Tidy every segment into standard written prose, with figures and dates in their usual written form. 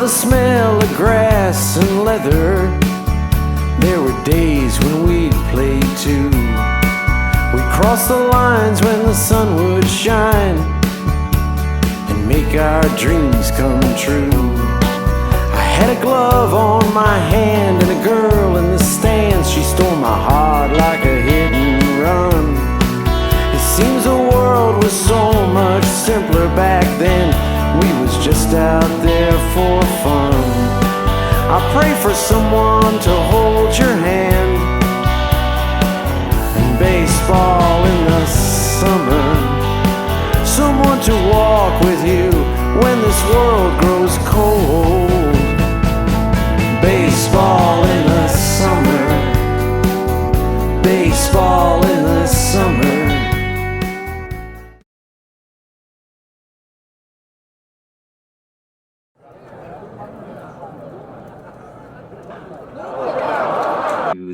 the smell of grass and leather. There were days when we'd play too. We'd cross the lines when the sun would shine and make our dreams come true. I had a glove on my hand and a girl in the stands. She stole my heart like a hit and run. It seems the world was so much simpler back then. We was just out there for fun. I pray for someone to hold your hand, and baseball in the summer, someone to walk with you when this world grows cold. Baseball in the summer, baseball in the summer.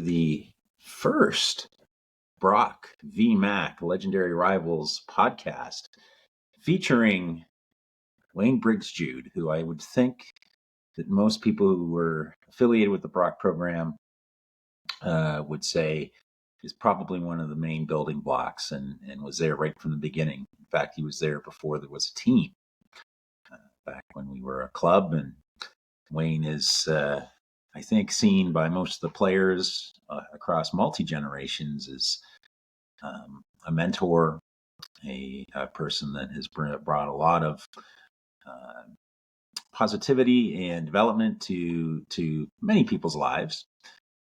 The first Brock v. Mac Legendary Rivals podcast featuring Wayne Briggs Jude, who I would think that most people who were affiliated with the Brock program would say is probably one of the main building blocks and was there right from the beginning. In fact, he was there before there was a team, back when we were a club. And Wayne is, I think, seen by most of the players across multi-generations as a mentor, a person that has brought a lot of positivity and development to many people's lives.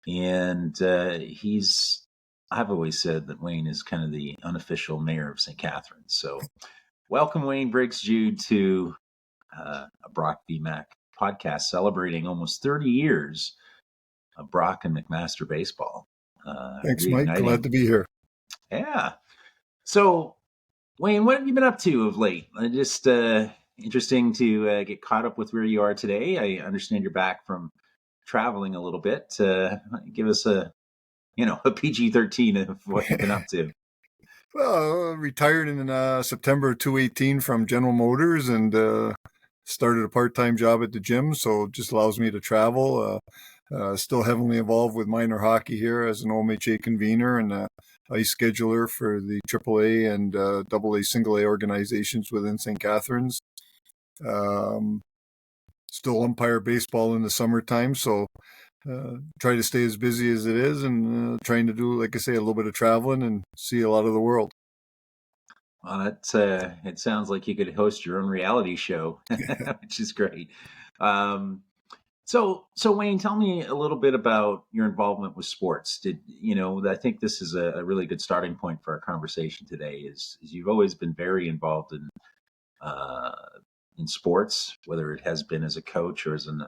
And I've always said that Wayne is kind of the unofficial mayor of St. Catharines. So welcome, Wayne Briggs Jude, to a Brock v. Mac podcast celebrating almost 30 years of Brock and McMaster baseball. Thanks, Mike. Glad to be here. Yeah. So, Wayne, what have you been up to of late? Just interesting to get caught up with where you are today. I understand you're back from traveling a little bit. Give us a PG-13 of what you've been up to. Well, retired in September 2018 from General Motors and started a part-time job at the gym, so it just allows me to travel. Still heavily involved with minor hockey here as an OMHA convener and ice scheduler for the AAA and AA single A organizations within St. Catharines. Still umpire baseball in the summertime, so try to stay as busy as it is and trying to do, like I say, a little bit of traveling and see a lot of the world. Well, it sounds like you could host your own reality show, which is great. So Wayne, tell me a little bit about your involvement with sports. I think this is a really good starting point for our conversation today. Is you've always been very involved in sports, whether it has been as a coach or as an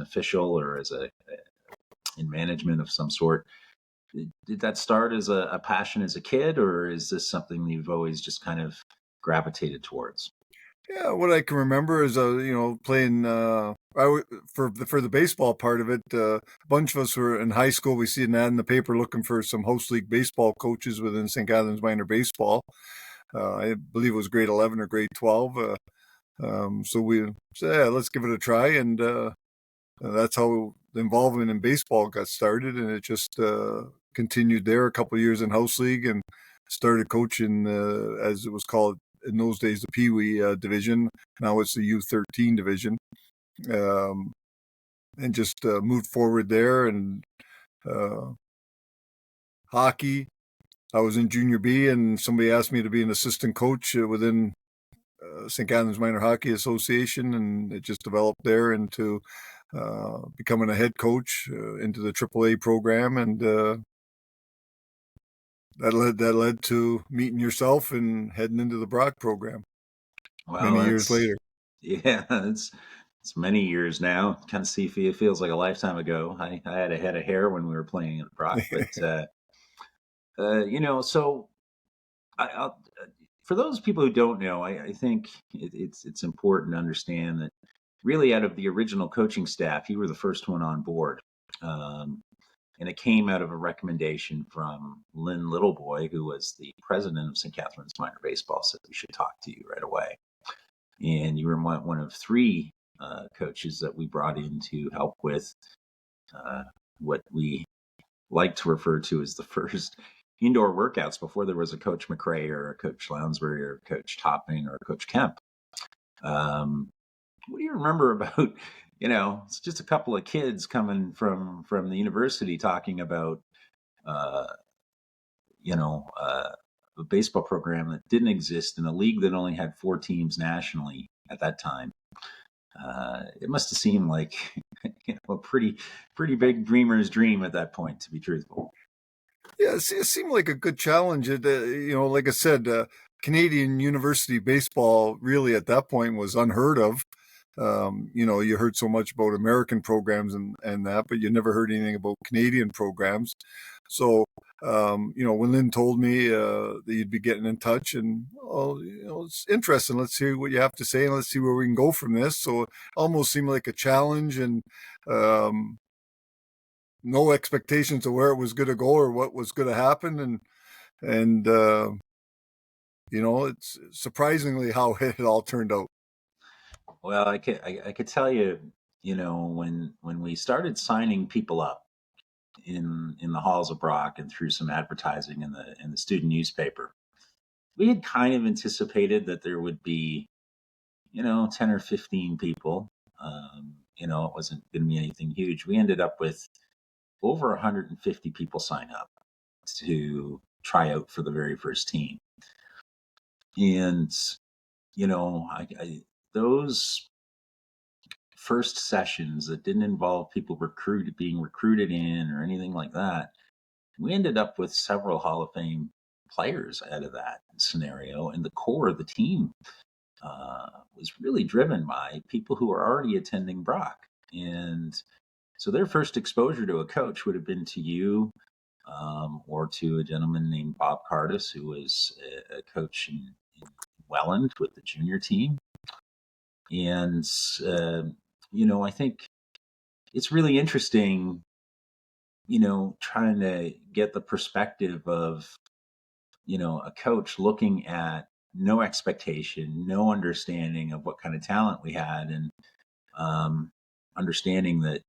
official or as in management of some sort. Did that start as a passion as a kid, or is this something you've always just kind of gravitated towards? Yeah, what I can remember is, playing for the baseball part of it. A bunch of us were in high school. We see an ad in the paper looking for some host league baseball coaches within St. Catharines minor baseball. I believe it was grade 11 or grade 12. So we said, yeah, let's give it a try. And that's how the involvement in baseball got started. And it just continued there a couple of years in house league and started coaching, as it was called in those days, the Pee Wee division. Now it's the U13 division. And just moved forward there. And hockey, I was in junior B and somebody asked me to be an assistant coach within St. Catharines Minor Hockey Association, and it just developed there into becoming a head coach into the AAA program, and that led to meeting yourself and heading into the Brock program. Well, many years later. Yeah, it's many years now. Kind of see if it feels like a lifetime ago. I had a head of hair when we were playing at Brock, but so I'll for those people who don't know, I think it's important to understand that really out of the original coaching staff, you were the first one on board. And it came out of a recommendation from Lynn Littleboy, who was the president of St. Catharines Minor Baseball, said we should talk to you right away. And you were one of three coaches that we brought in to help with what we like to refer to as the first indoor workouts before there was a Coach McRae or a Coach Lounsbury or Coach Topping or Coach Kemp. What do you remember about, it's just a couple of kids coming from the university talking about, a baseball program that didn't exist in a league that only had 4 teams nationally at that time. It must have seemed like a pretty big dreamer's dream at that point, to be truthful. Yeah, it seemed like a good challenge. Like I said, Canadian university baseball really at that point was unheard of. You heard so much about American programs and that, but you never heard anything about Canadian programs. So, when Lynn told me that you'd be getting in touch, and it's interesting. Let's hear what you have to say, and let's see where we can go from this. So, it almost seemed like a challenge, and no expectations of where it was going to go or what was going to happen, and it's surprisingly how it all turned out. Well, I could tell you, when we started signing people up in the halls of Brock and through some advertising in the student newspaper, we had kind of anticipated that there would be, 10 or 15 people. It wasn't going to be anything huge. We ended up with over 150 people sign up to try out for the very first team. And, those first sessions that didn't involve people being recruited in or anything like that, we ended up with several Hall of Fame players out of that scenario. And the core of the team was really driven by people who were already attending Brock. And so their first exposure to a coach would have been to you, or to a gentleman named Bob Cardis, who was a coach in Welland with the junior team. And, I think it's really interesting, trying to get the perspective of, a coach looking at no expectation, no understanding of what kind of talent we had, and understanding that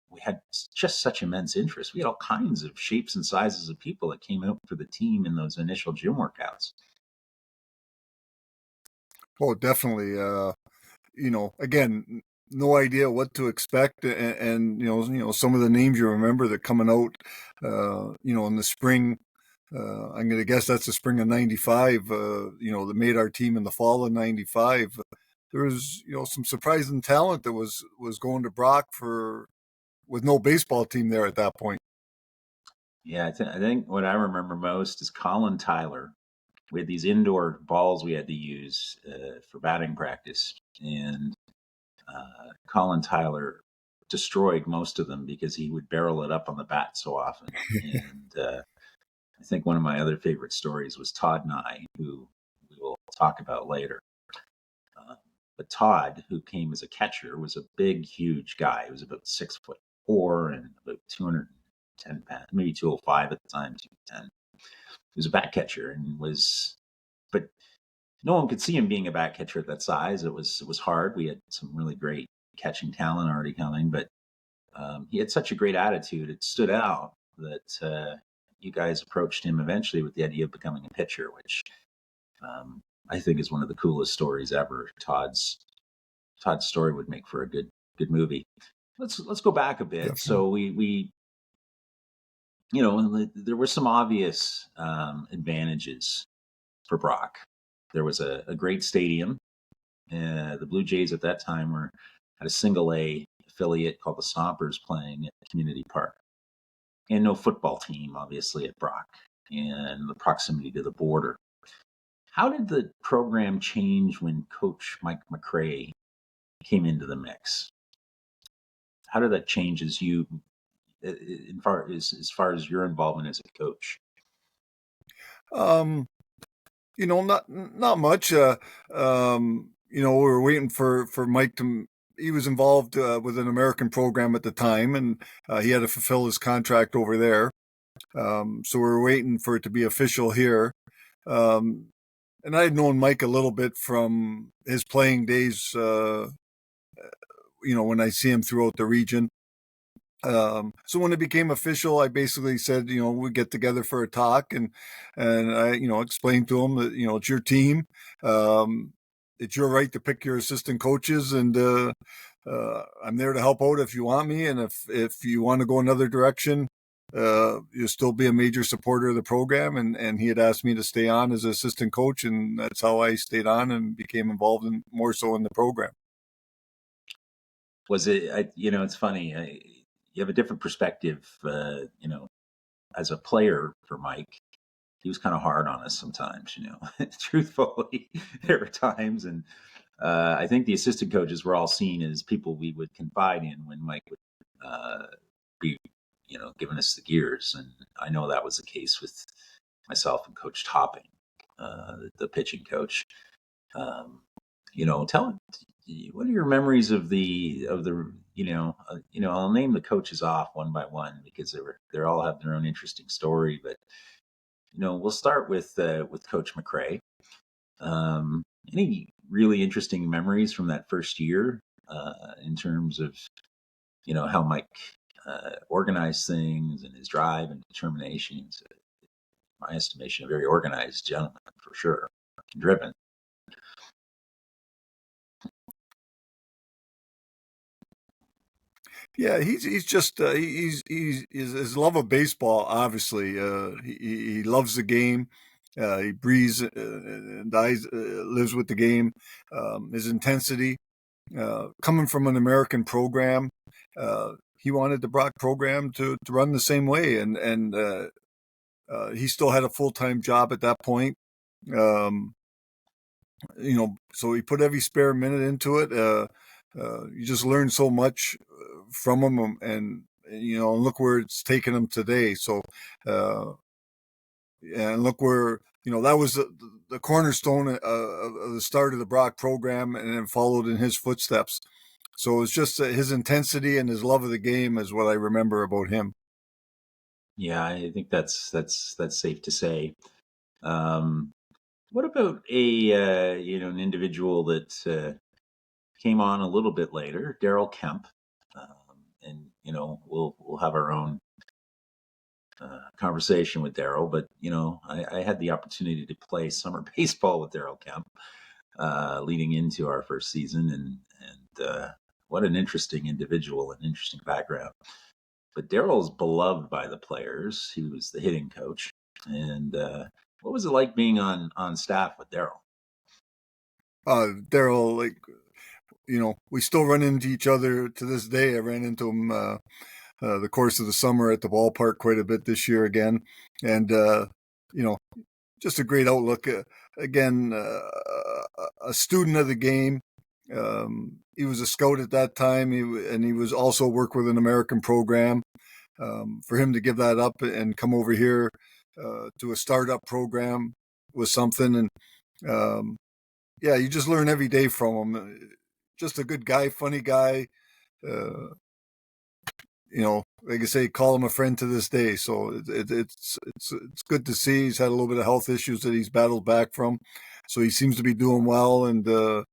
we had just such immense interest. We had all kinds of shapes and sizes of people that came out for the team in those initial gym workouts. Oh, definitely. Again, no idea what to expect, and some of the names you remember that coming out, in the spring. I'm going to guess that's the spring of '95. That made our team in the fall of '95. There was some surprising talent that was going to Brock with no baseball team there at that point. Yeah, I think what I remember most is Colin Tyler. We had these indoor balls we had to use for batting practice, and Colin Tyler destroyed most of them because he would barrel it up on the bat so often. And I think one of my other favorite stories was Todd Nye, who we will talk about later. But Todd, who came as a catcher, was a big, huge guy. He was about 6'4" and about 210 pounds, maybe 205 at the time, 210. He was a bat catcher but no one could see him being a bat catcher at that size. It was hard. We had some really great catching talent already coming, but he had such a great attitude. It stood out that you guys approached him eventually with the idea of becoming a pitcher, which I think is one of the coolest stories ever. Todd's story would make for a good movie. Let's go back a bit. Definitely. So we there were some obvious advantages for Brock. There was a great stadium. The Blue Jays at that time had a single A affiliate called the Stompers playing at Community Park, and no football team, obviously, at Brock, and the proximity to the border. How did the program change when Coach Mike McRae came into the mix? How did that change as far as your involvement as a coach? Not much. We were waiting for Mike to. He was involved with an American program at the time, and he had to fulfill his contract over there. So we were waiting for it to be official here. And I had known Mike a little bit from his playing days when I see him throughout the region. So when it became official, I basically said, we get together for a talk, and I, explained to him that, it's your team. It's your right to pick your assistant coaches, and I'm there to help out if you want me. And if you want to go another direction, you'll still be a major supporter of the program. And he had asked me to stay on as assistant coach, and that's how I stayed on and became involved more so in the program. Was it, it's funny, you have a different perspective, as a player for Mike. He was kind of hard on us sometimes, truthfully, there were times. And I think the assistant coaches were all seen as people we would confide in when Mike would be, giving us the gears. And I know that was the case with myself and Coach Topping, the pitching coach. Tell what are your memories of the I'll name the coaches off one by one because they all have their own interesting story. But we'll start with Coach McRae. Any really interesting memories from that first year in terms of how Mike organized things and his drive and determination? He's, in my estimation, a very organized gentleman for sure, driven. Yeah, he's just he's his love of baseball. Obviously, he loves the game. He breathes and dies, lives with the game. His intensity, coming from an American program, he wanted the Brock program to run the same way, and he still had a full-time job at that point. So he put every spare minute into it. You just learn so much from him, and look where it's taken him today. So, and look where that was the cornerstone of the start of the Brock program, and then followed in his footsteps. So it's just his intensity and his love of the game is what I remember about him. Yeah, I think that's safe to say. What about an individual that came on a little bit later, Daryl Kemp, and we'll have our own conversation with Daryl. But I had the opportunity to play summer baseball with Daryl Kemp leading into our first season, and what an interesting individual and interesting background. But Daryl's beloved by the players. He was the hitting coach, and what was it like being on staff with Daryl? Daryl, we still run into each other to this day. I ran into him the course of the summer at the ballpark quite a bit this year again. And, just a great outlook. Again, a student of the game. He was a scout at that time, and he was also worked with an American program. For him to give that up and come over here to a startup program was something. And yeah, you just learn every day from him. Just a good guy, funny guy. Like I say, call him a friend to this day. So it's good to see. He's had a little bit of health issues that he's battled back from, so he seems to be doing well. And I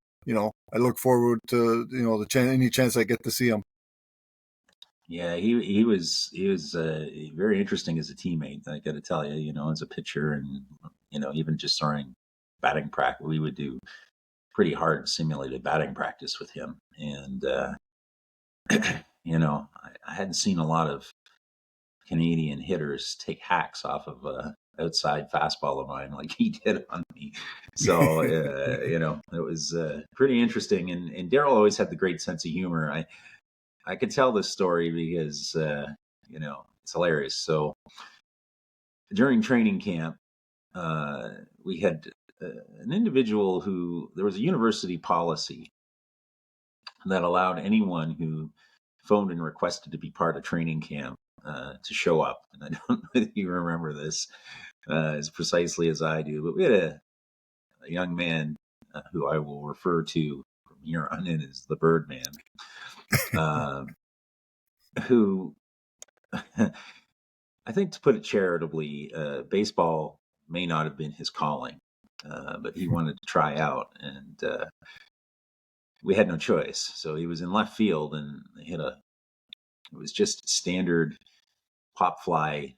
look forward to any chance I get to see him. Yeah, he was very interesting as a teammate. I got to tell you, as a pitcher, and even just during batting practice, we would do pretty hard simulated batting practice with him. And I hadn't seen a lot of Canadian hitters take hacks off of a outside fastball of mine like he did on me. So it was pretty interesting. And Daryl always had the great sense of humor. I could tell this story because it's hilarious. So during training camp, we had an individual who there was a university policy that allowed anyone who phoned and requested to be part of training camp to show up. And I don't know if you remember this as precisely as I do, but we had a young man who I will refer to from here on in as the Birdman, who I think, to put it charitably, baseball may not have been his calling, but he wanted to try out. And we had no choice. So he was in left field, and it was just standard pop fly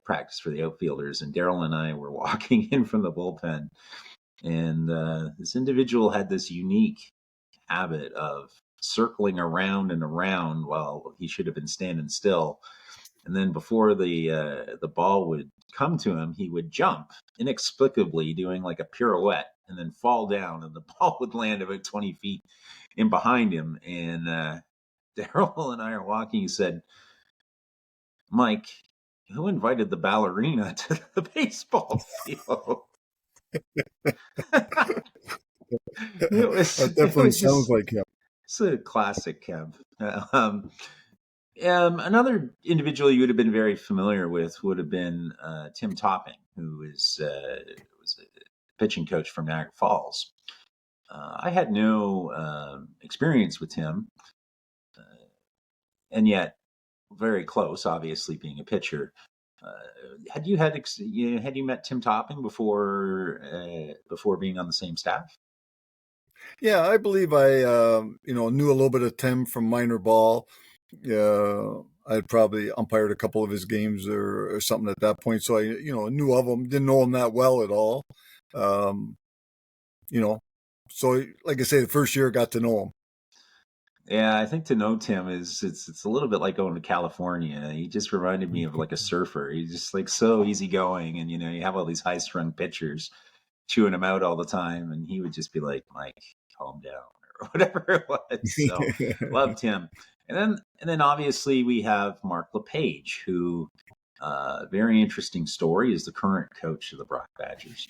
practice for the outfielders. And Daryl and I were walking in from the bullpen, and this individual had this unique habit of circling around and around while he should have been standing still. And then before the ball would come to him, he would jump inexplicably, doing like a pirouette, and then fall down, and the ball would land about 20 feet in behind him. And Daryl and I are walking. He said, "Mike, who invited the ballerina to the baseball field?" That It definitely was sounds just like him. it's a classic, Kev. Another individual you would have been very familiar with would have been Tim Topping, who was a pitching coach from Niagara Falls. I had no experience with him, and yet very close, obviously being a pitcher. Had you met Tim Topping before being on the same staff? Yeah, I believe I knew a little bit of Tim from minor ball. I'd probably umpired a couple of his games or something at that point, so I knew of him. Didn't know him that well at all. Um, you know, so like I say, the first year I got to know him. Yeah, I think to know Tim is it's a little bit like going to California. He just reminded me of like a surfer. He's just like so easygoing, and you have all these high strung pitchers chewing him out all the time, and he would just be like, "Mike, calm down," or whatever it was. So loved him. And then obviously we have Mark LePage, who very interesting story, is the current coach of the Brock Badgers.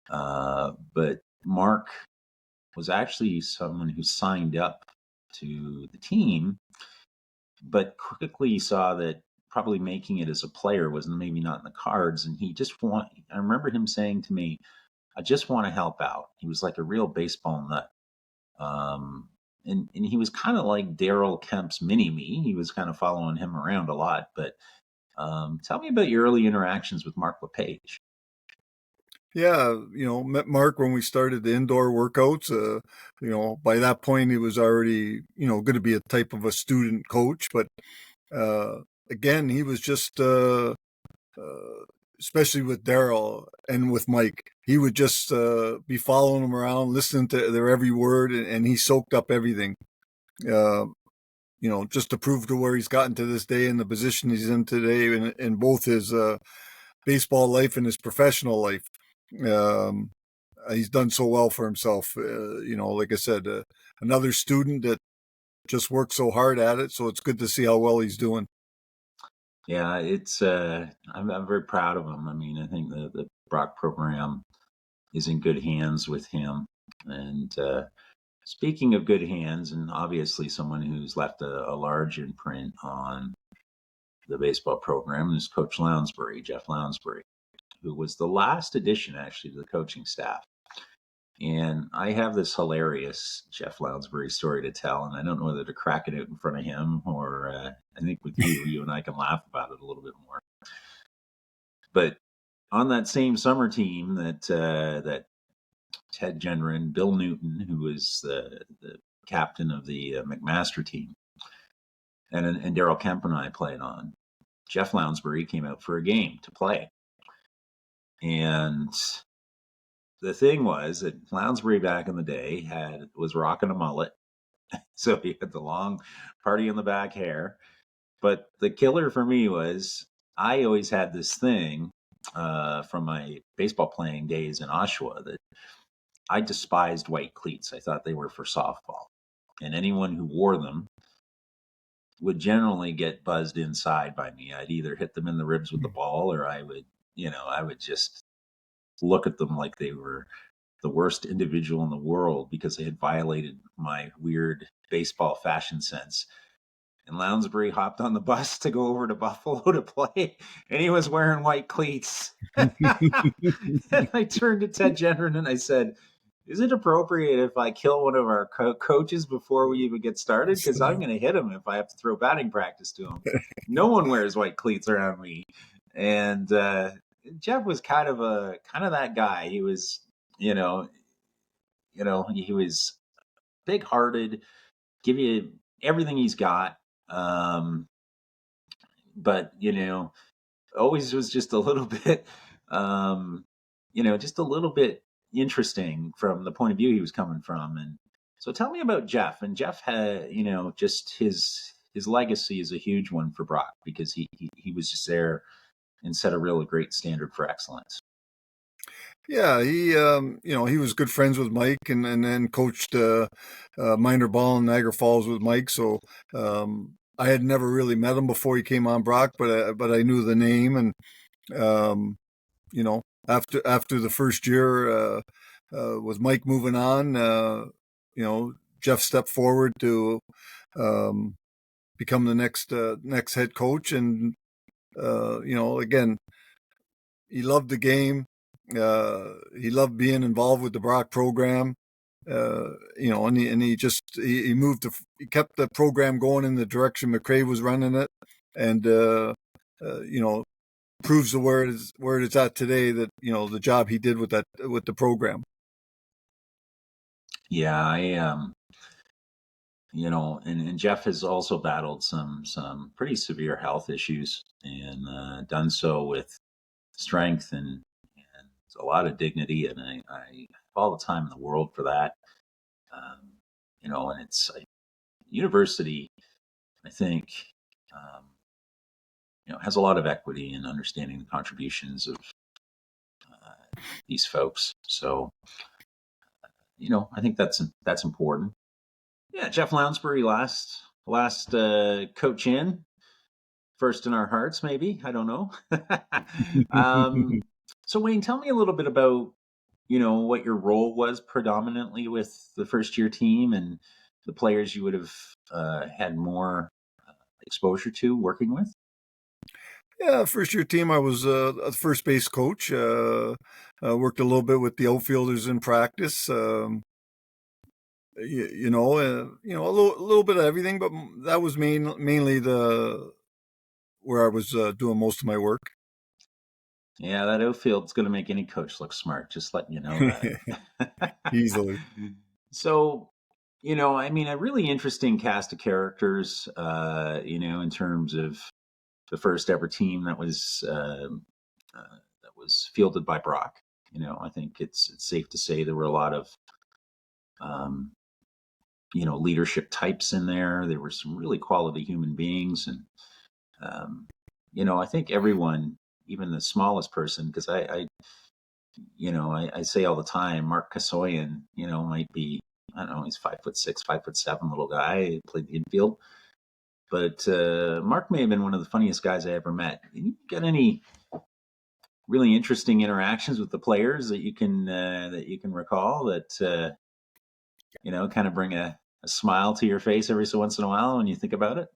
But Mark was actually someone who signed up to the team, but quickly saw that probably making it as a player was maybe not in the cards. And I remember him saying to me, "I just want to help out." He was like a real baseball nut. And he was kind of like Daryl Kemp's mini me. He was kind of following him around a lot. But tell me about your early interactions with Mark LePage. Yeah, met Mark when we started the indoor workouts. By that point he was already, going to be a type of a student coach, but again, he was just especially with Daryl and with Mike, he would just be following them around, listening to their every word, and he soaked up everything. Uh, just to prove to where he's gotten to this day and the position he's in today in both his baseball life and his professional life. Um, he's done so well for himself. Like I said, another student that just worked so hard at it. So it's good to see how well he's doing. Yeah, it's I'm very proud of him. I mean, I think the Brock program is in good hands with him. And speaking of good hands, and obviously someone who's left a large imprint on the baseball program is Coach Lounsbury, Jeff Lounsbury, who was the last addition actually to the coaching staff. And I have this hilarious Jeff Lounsbury story to tell, and I don't know whether to crack it out in front of him or I think with you and I can laugh about it a little bit more. But on that same summer team that Ted Jenrin, Bill Newton, who was the captain of the McMaster team, and Daryl Kemp and I played on, Jeff Lounsbury came out for a game to play. And the thing was that Lounsbury back in the day was rocking a mullet. So he had the long party in the back hair. But the killer for me was I always had this thing from my baseball playing days in Oshawa that I despised white cleats. I thought they were for softball. And anyone who wore them would generally get buzzed inside by me. I'd either hit them in the ribs with the ball, or I would just look at them like they were the worst individual in the world because they had violated my weird baseball fashion sense. And Lounsbury hopped on the bus to go over to Buffalo to play, and he was wearing white cleats. And I turned to Ted Jenrin and I said, "Is it appropriate if I kill one of our coaches before we even get started? Because I'm going to hit him if I have to throw batting practice to him. No one wears white cleats around me." And Jeff was kind of that guy. He was, he was big-hearted, give you everything he's got. But always was just a little bit, just a little bit interesting from the point of view he was coming from. And so tell me about Jeff. And Jeff had, just his legacy is a huge one for Brock, because he was just there and set a really great standard for excellence. Yeah, he was good friends with Mike, and then coached minor ball in Niagara Falls with Mike. So I had never really met him before he came on Brock, but I knew the name. And after the first year, with Mike moving on, Jeff stepped forward to become the next head coach. And again, he loved the game. He loved being involved with the Brock program. And he moved he kept the program going in the direction McRae was running it, and proves where it is at today, that the job he did with the program. Yeah, and Jeff has also battled some pretty severe health issues, and done so with strength and a lot of dignity, and I have all the time in the world for that. And it's university, I think, has a lot of equity in understanding the contributions of these folks. So, I think that's important. Yeah, Jeff Lounsbury, last coach in, first in our hearts, maybe. I don't know. So Wayne, tell me a little bit about what your role was predominantly with the first year team, and the players you would have had more exposure to working with. Yeah, first year team, I was a first base coach. Worked a little bit with the outfielders in practice. A little bit of everything, but that was mainly where I was doing most of my work. Yeah, that outfield's going to make any coach look smart. Just letting you know that. Easily. So, a really interesting cast of characters. In terms of the first ever team that was fielded by Brock. I think it's safe to say there were a lot of leadership types in there. There were some really quality human beings, and I think everyone, even the smallest person, because I say all the time, Mark Kasoyan, might be, I don't know, he's 5'6", 5'7" little guy. He played the infield, but Mark may have been one of the funniest guys I ever met. You got any really interesting interactions with the players that you can recall that kind of bring a smile to your face every so once in a while when you think about it?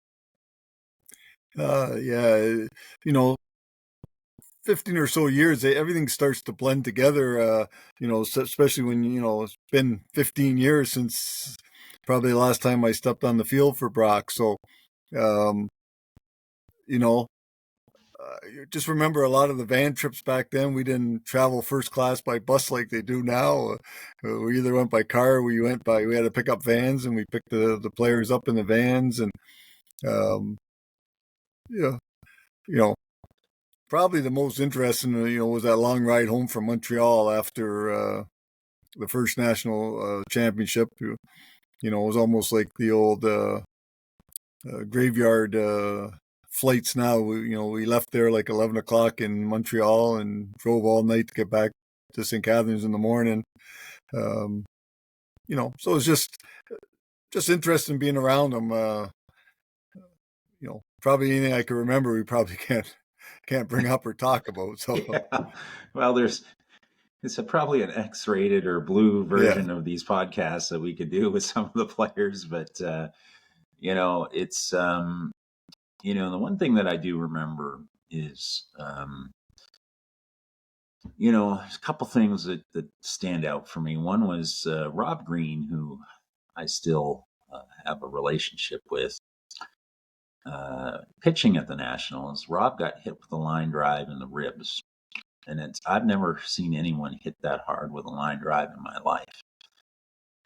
Yeah, 15 or so years, everything starts to blend together. Especially when it's been 15 years since probably the last time I stepped on the field for Brock. So, just remember a lot of the van trips back then. We didn't travel first class by bus like they do now. We either went by car, or we had to pick up vans, and we picked the players up in the vans. And yeah, probably the most interesting, was that long ride home from Montreal after the first national championship. It was almost like the old graveyard flights now. We left there like 11 o'clock in Montreal and drove all night to get back to St. Catharines in the morning. So it's just interesting being around them. Probably anything I can remember, we probably can't bring up or talk about. So, yeah. Well, it's probably an X-rated or blue version of these podcasts that we could do with some of the players, but it's the one thing that I do remember is there's a couple things that stand out for me. One was Rob Green, who I still have a relationship with. Pitching at the Nationals, Rob got hit with a line drive in the ribs, and I've never seen anyone hit that hard with a line drive in my life.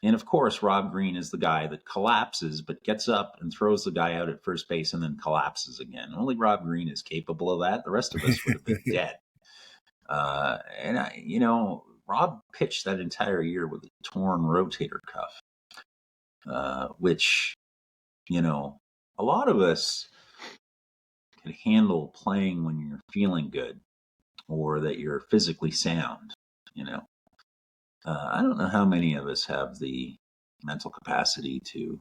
And of course, Rob Green is the guy that collapses, but gets up and throws the guy out at first base and then collapses again. Only Rob Green is capable of that. The rest of us would have been dead. Rob pitched that entire year with a torn rotator cuff, which, a lot of us can handle playing when you're feeling good or that you're physically sound. I don't know how many of us have the mental capacity to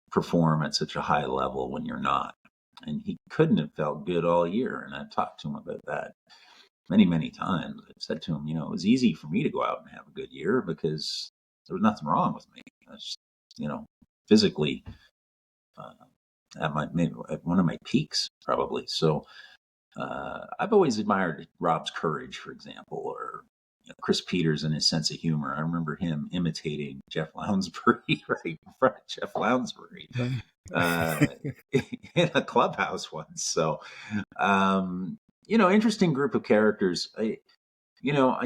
perform at such a high level when you're not. And he couldn't have felt good all year. And I've talked to him about that many, many times. I've said to him, it was easy for me to go out and have a good year because there was nothing wrong with me. I was, physically at one of my peaks, probably. So I've always admired Rob's courage, for example, or Chris Peters and his sense of humor. I remember him imitating Jeff Lounsbury right in front of Jeff Lounsbury in a clubhouse once. So, interesting group of characters. I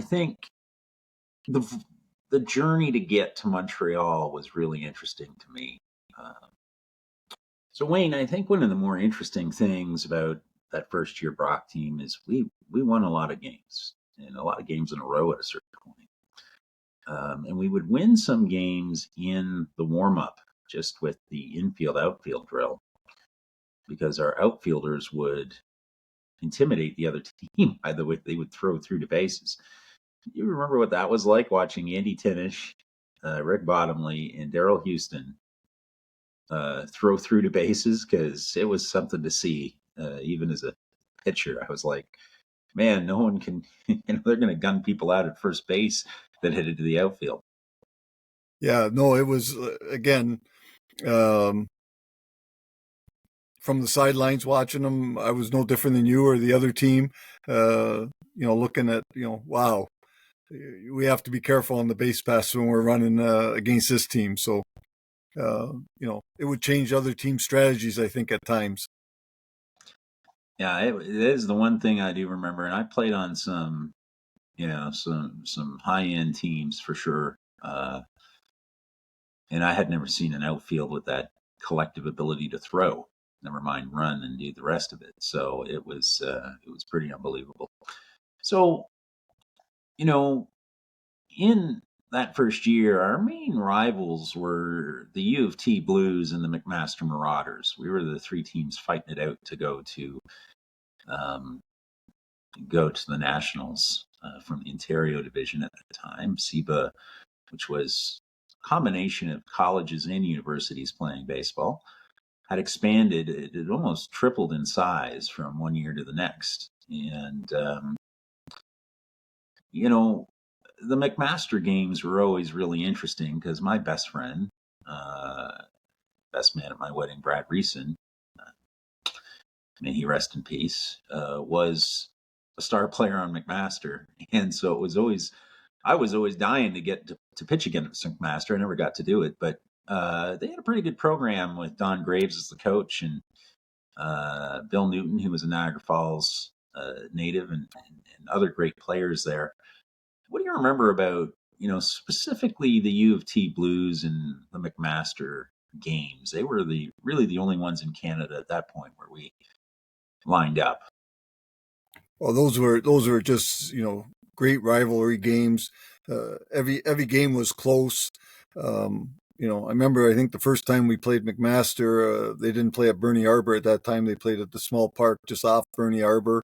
think the journey to get to Montreal was really interesting to me. So, Wayne, I think one of the more interesting things about that first year Brock team is we won a lot of games, and a lot of games in a row at a certain point. And we would win some games in the warm-up just with the infield-outfield drill because our outfielders would intimidate the other team by the way they would throw through the bases. You remember what that was like, watching Andy Tinish, Rick Bottomley, and Darrell Houston throw through the bases? Because it was something to see. Even as a pitcher, I was like, man, no one can, they're going to gun people out at first base that headed to the outfield. Yeah, no, it was, again, from the sidelines watching them, I was no different than you or the other team, looking at, wow, we have to be careful on the base pass when we're running against this team. So, it would change other team strategies, I think, at times. Yeah, it is the one thing I do remember. And I played on some, some high-end teams for sure. And I had never seen an outfield with that collective ability to throw, never mind run and do the rest of it. So it was pretty unbelievable. So, in that first year, our main rivals were the U of T Blues and the McMaster Marauders. We were the three teams fighting it out to go to the Nationals from the Ontario division at the time. SEBA, which was a combination of colleges and universities playing baseball, had expanded. It had almost tripled in size from one year to the next. And, the McMaster games were always really interesting because my best friend, best man at my wedding, Brad Reeson, may he rest in peace, was a star player on McMaster. And so I was always dying to get to pitch against McMaster. I never got to do it, but they had a pretty good program with Don Graves as the coach and Bill Newton, who was a Niagara Falls native, and other great players there. What do you remember about, specifically the U of T Blues and the McMaster games? They were really the only ones in Canada at that point where we lined up. Well, those were just, great rivalry games. Every game was close. I remember, I think the first time we played McMaster, they didn't play at Bernie Arbor at that time. They played at the small park just off Bernie Arbor.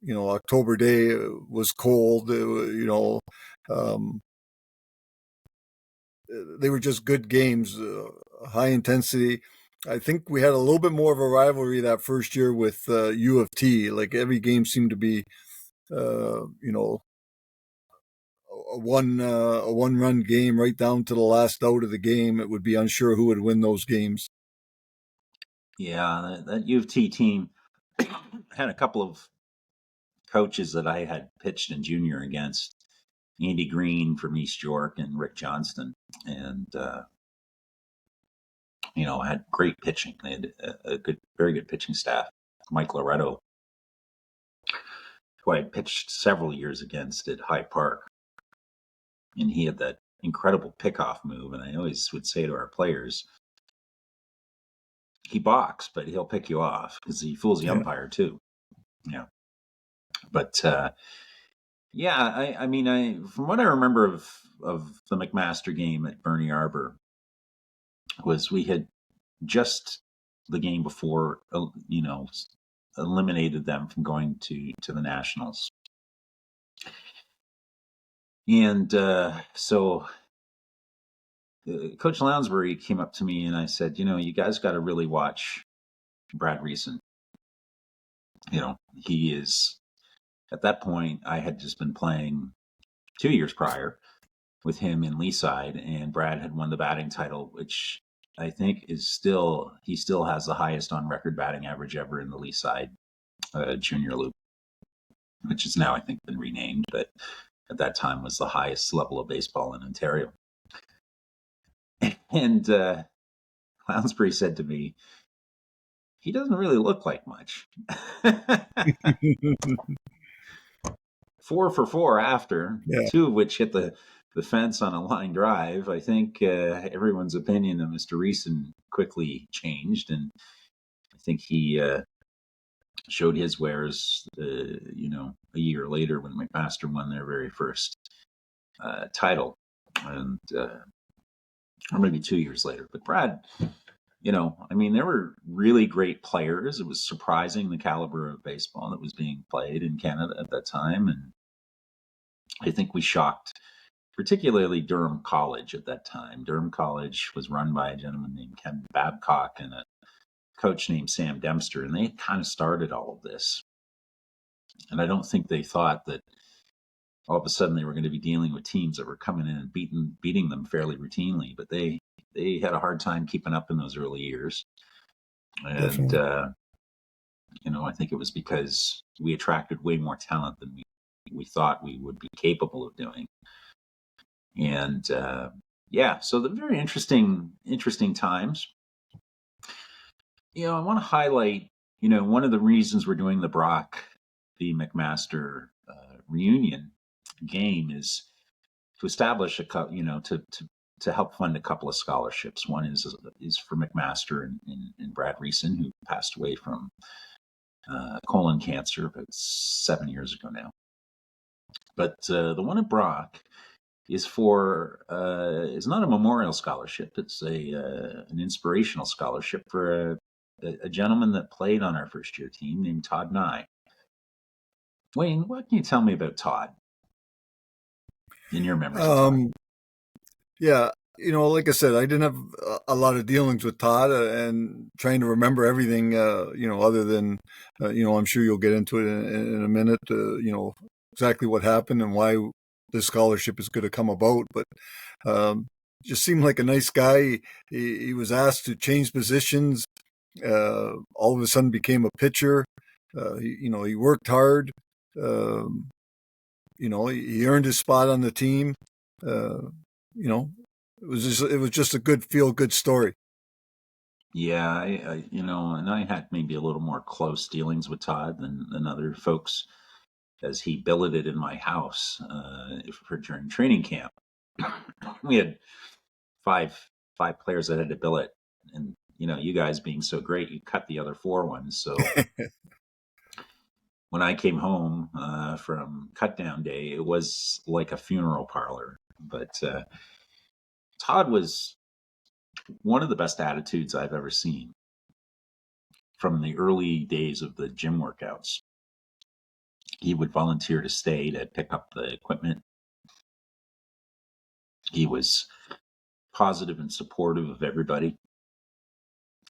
October day was cold. They were just good games, high intensity. I think we had a little bit more of a rivalry that first year with U of T. Like every game seemed to be, a one run game right down to the last out of the game. It would be unsure who would win those games. Yeah, that U of T team had a couple of coaches that I had pitched in junior against, Andy Green from East York and Rick Johnston. And, had great pitching. They had a very good pitching staff. Mike Loretto, who I had pitched several years against at High Park. And he had that, incredible pickoff move. And I always would say to our players, he balks, but he'll pick you off because he fools the umpire too. Yeah. But I mean, from what I remember of the McMaster game at Bernie Arbor was we had just the game before, eliminated them from going to the Nationals. And so Coach Lounsbury came up to me and I said, you guys got to really watch Brad Reason. He is, at that point, I had just been playing 2 years prior with him in Leaside, and Brad had won the batting title, which I think he still has the highest on record batting average ever in the Leaside junior loop, which has now, I think, been renamed, but at that time was the highest level of baseball in Ontario. And Lounsbury said to me, he doesn't really look like much. 4 for 4 after, 2 of which hit the fence on a line drive. I think everyone's opinion of Mr. Reason quickly changed, and I think he showed his wares, a year later when McMaster won their very first title, and or maybe 2 years later. But Brad, there were really great players. It was surprising the caliber of baseball that was being played in Canada at that time, and I think we shocked particularly Durham College at that time. Durham College was run by a gentleman named Ken Babcock and a coach named Sam Dempster, and they kind of started all of this. And I don't think they thought that all of a sudden they were going to be dealing with teams that were coming in and beating them fairly routinely, but they had a hard time keeping up in those early years. And, I think it was because we attracted way more talent than we thought we would be capable of doing. And so the very interesting times. I want to highlight, one of the reasons we're doing the Brock v. McMaster reunion game is to establish to help fund a couple of scholarships. One is for McMaster and Brad Reason, who passed away from colon cancer about 7 years ago now. But the one at Brock is not a memorial scholarship. It's an inspirational scholarship for a gentleman that played on our first year team named Todd Nye. Wayne, what can you tell me about Todd in your memories of Todd? Yeah, like I said, I didn't have a lot of dealings with Todd, and trying to remember everything, other than, I'm sure you'll get into it in a minute, exactly what happened and why this scholarship is going to come about. But just seemed like a nice guy. He was asked to change positions. All of a sudden became a pitcher. He worked hard. He earned his spot on the team. It was just a good feel-good story. Yeah, I and I had maybe a little more close dealings with Todd than other folks, as he billeted in my house during training camp. We had five players that had to billet, and you guys being so great, you cut the other 4 ones. So when I came home from cut down day, it was like a funeral parlor. But Todd was one of the best attitudes I've ever seen from the early days of the gym workouts. He would volunteer to stay to pick up the equipment. He was positive and supportive of everybody,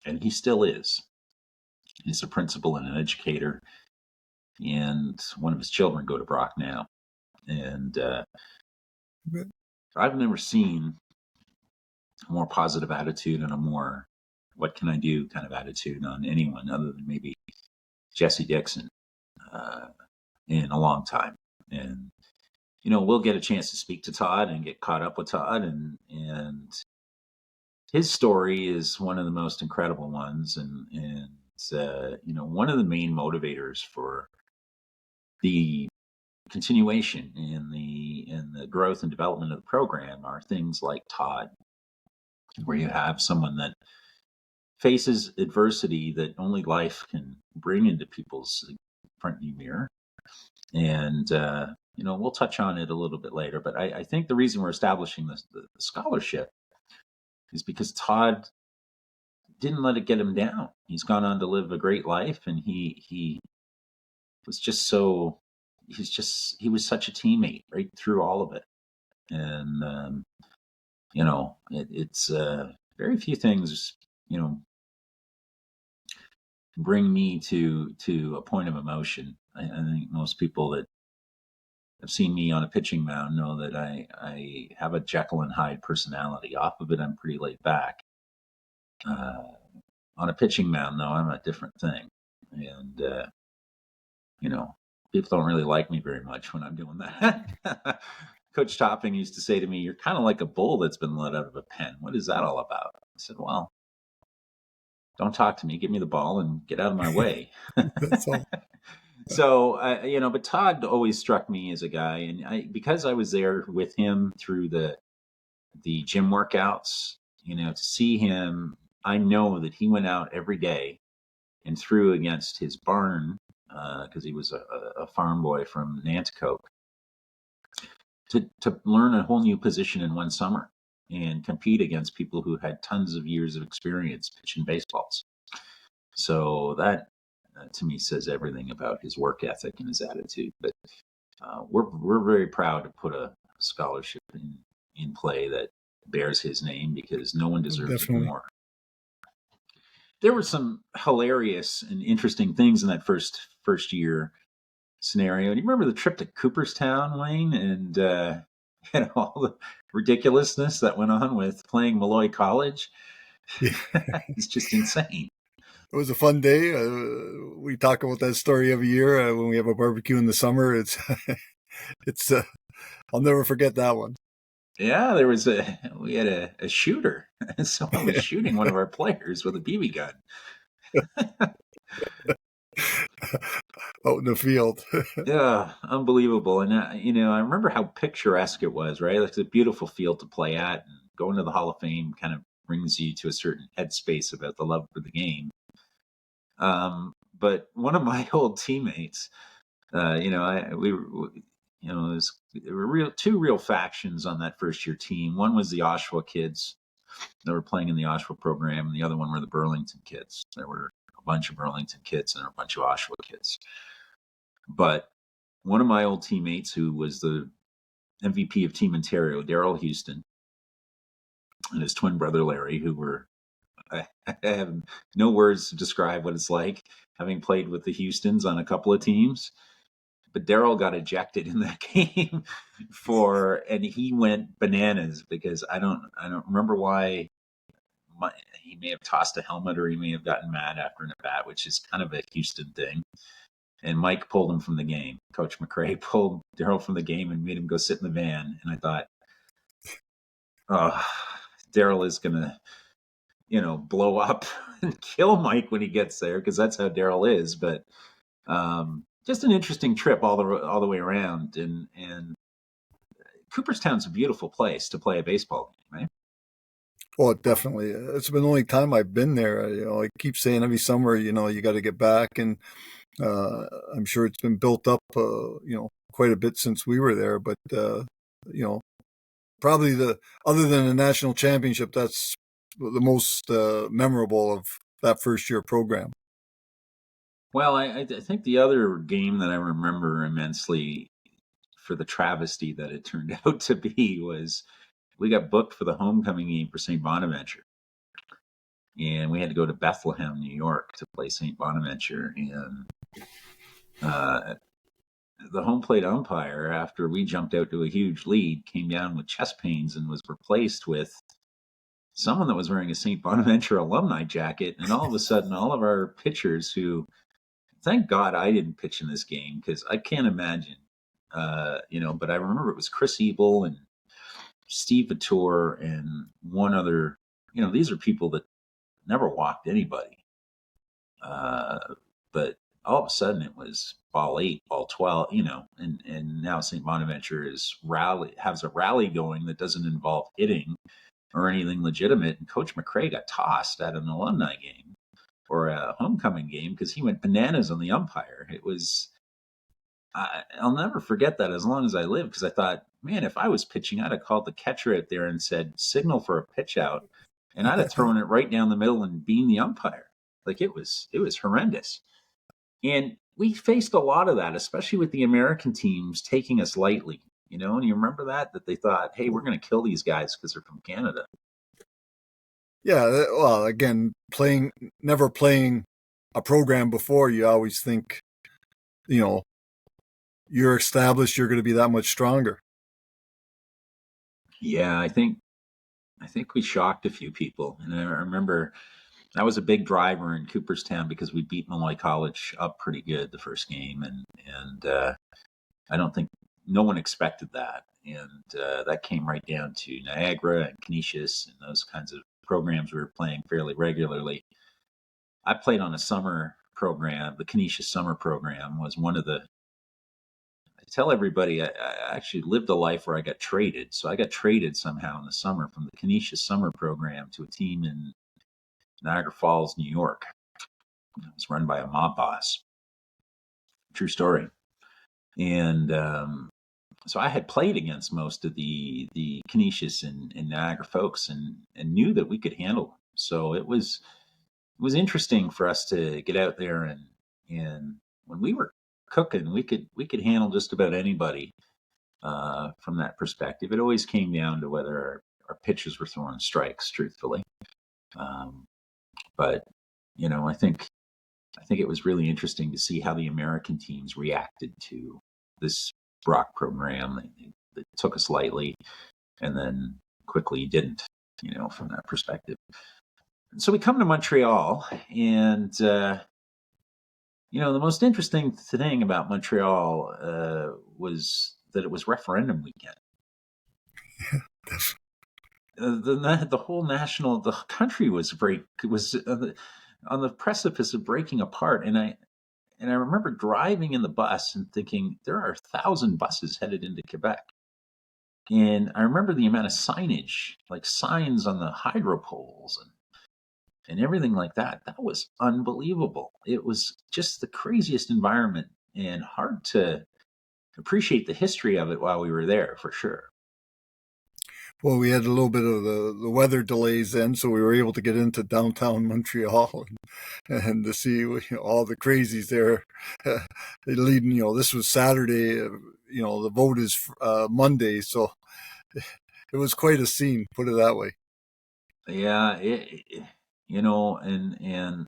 and he still is. He's a principal and an educator, and one of his children go to Brock now. And I've never seen a more positive attitude and a more what can I do kind of attitude on anyone other than maybe Jesse Dixon in a long time. And we'll get a chance to speak to Todd and get caught up with Todd, and his story is one of the most incredible ones, and one of the main motivators for the continuation and in the growth and development of the program are things like Todd, where you have someone that faces adversity that only life can bring into people's front view mirror. And, we'll touch on it a little bit later, but I think the reason we're establishing the scholarship is because Todd didn't let it get him down. He's gone on to live a great life, and he was just he was such a teammate right through all of it. And, it's very few things, bring me to a point of emotion. I think most people that have seen me on a pitching mound know that I have a Jekyll and Hyde personality. Off of it, I'm pretty laid back. On a pitching mound, though, I'm a different thing. And, people don't really like me very much when I'm doing that. Coach Topping used to say to me, "You're kind of like a bull that's been let out of a pen. What is that all about?" I said, "Well, don't talk to me. Give me the ball and get out of my way." That's all. So, but Todd always struck me as a guy, and because I was there with him through the gym workouts, to see him, I know that he went out every day and threw against his barn, because he was a farm boy from Nanticoke, to learn a whole new position in one summer and compete against people who had tons of years of experience pitching baseballs. So that, to me, says everything about his work ethic and his attitude. But we're very proud to put a scholarship in play that bears his name, because no one deserves it more. There were some hilarious and interesting things in that first year scenario. Do you remember the trip to Cooperstown, Wayne, and all the ridiculousness that went on with playing Malloy College? Yeah. It's just insane. It was a fun day. We talk about that story every year when we have a barbecue in the summer. It's I'll never forget that one. Yeah, we had a shooter. Someone was shooting one of our players with a BB gun. Out in the field. Yeah, unbelievable. And, I remember how picturesque it was, right? Like, it's a beautiful field to play at. And going to the Hall of Fame kind of brings you to a certain headspace about the love for the game. But one of my old teammates, there were two real factions on that first year team. One was the Oshawa kids that were playing in the Oshawa program, and the other one were the Burlington kids. There were a bunch of Burlington kids and a bunch of Oshawa kids. But one of my old teammates, who was the MVP of Team Ontario, Daryl Houston, and his twin brother Larry, who were, I have no words to describe what it's like having played with the Houstons on a couple of teams. But Daryl got ejected in that game and he went bananas, because I don't remember why. He may have tossed a helmet, or he may have gotten mad after an at-bat, which is kind of a Houston thing. And Mike pulled him from the game. Coach McRae pulled Daryl from the game and made him go sit in the van. And I thought, oh, Daryl is going to, blow up and kill Mike when he gets there, because that's how Daryl is. But just an interesting trip all the way around. And Cooperstown's a beautiful place to play a baseball game, right? Well, definitely. It's been the only time I've been there. I keep saying every summer, you got to get back, and I'm sure it's been built up, quite a bit since we were there. But probably other than the national championship, that's the most memorable of that first year program. Well, I think the other game that I remember immensely for the travesty that it turned out to be was, we got booked for the homecoming game for St. Bonaventure. And we had to go to Bethlehem, New York to play St. Bonaventure. And the home plate umpire, after we jumped out to a huge lead, came down with chest pains and was replaced with someone that was wearing a St. Bonaventure alumni jacket. And all of a sudden, all of our pitchers, who, thank God I didn't pitch in this game, because I can't imagine, but I remember it was Chris Ebel and Steve Vatour and one other. These are people that never walked anybody. But all of a sudden it was ball 8, ball 12, and now St. Bonaventure has a rally going that doesn't involve hitting or anything legitimate. And Coach McRae got tossed at an alumni game or a homecoming game because he went bananas on the umpire. I'll never forget that as long as I live, because I thought, man, if I was pitching, I'd have called the catcher out there and said, signal for a pitch out, and I'd have thrown it right down the middle and beamed the umpire. Like it was horrendous. And we faced a lot of that, especially with the American teams taking us lightly, and you remember that they thought, hey, we're going to kill these guys because they're from Canada. Yeah, well, again, never playing a program before, you always think, you're established, you're going to be that much stronger. Yeah, I think we shocked a few people. And I remember I was a big driver in Cooperstown because we beat Malloy College up pretty good the first game. And I don't think no one expected that. And that came right down to Niagara and Canisius and those kinds of programs we were playing fairly regularly. I played on a summer program. The Canisius summer program was one of the, I tell everybody, I actually lived a life where I got traded. So I got traded somehow in the summer from the Canisius summer program to a team in Niagara Falls, New York. It was run by a mob boss. True story. And so I had played against most of the Canisius and Niagara folks and knew that we could handle them. So it was interesting for us to get out there and when we were cooking, we could handle just about anybody from that perspective. It always came down to whether our pitchers were throwing strikes, truthfully. But I think it was really interesting to see how the American teams reacted to this Brock program. They took us lightly and then quickly didn't, from that perspective. And so we come to Montreal, and the most interesting thing about Montreal was that it was referendum weekend. The whole the country was on the precipice of breaking apart, and I remember driving in the bus and thinking there are 1,000 buses headed into Quebec. And I remember the amount of signage, like signs on the hydro poles and everything like that. That was unbelievable. It was just the craziest environment and hard to appreciate the history of it while we were there, for sure. Well, we had a little bit of the weather delays then, so we were able to get into downtown Montreal and to see all the crazies there. Leading, this was Saturday. The vote is Monday, so it was quite a scene, put it that way. Yeah, and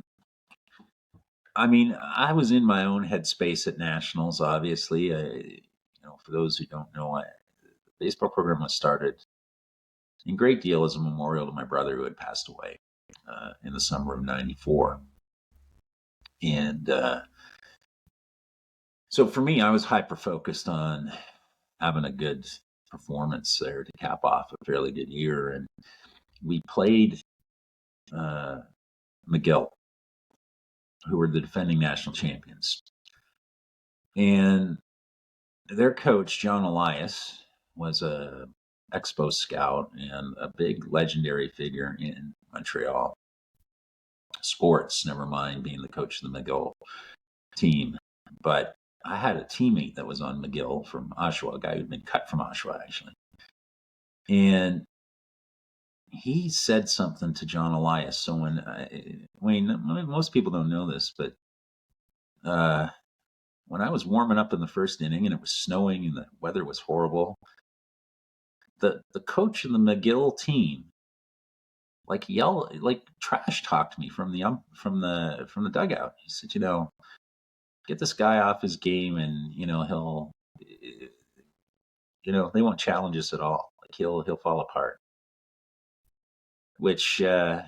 I mean, I was in my own headspace at nationals. Obviously, for those who don't know, the baseball program was started in great deal as a memorial to my brother who had passed away in the summer of '94. And so for me, I was hyper-focused on having a good performance there to cap off a fairly good year. And we played McGill, who were the defending national champions. And their coach, John Elias, was a Expo scout and a big legendary figure in Montreal sports, never mind being the coach of the McGill team. But I had a teammate that was on McGill from Oshawa, a guy who'd been cut from Oshawa, actually. And he said something to John Elias. So Wayne, most people don't know this, but when I was warming up in the first inning and it was snowing and the weather was horrible, the coach of the McGill team trash talked me from the dugout. He said, get this guy off his game, and he'll, they won't challenge us at all. Like he'll fall apart. Which I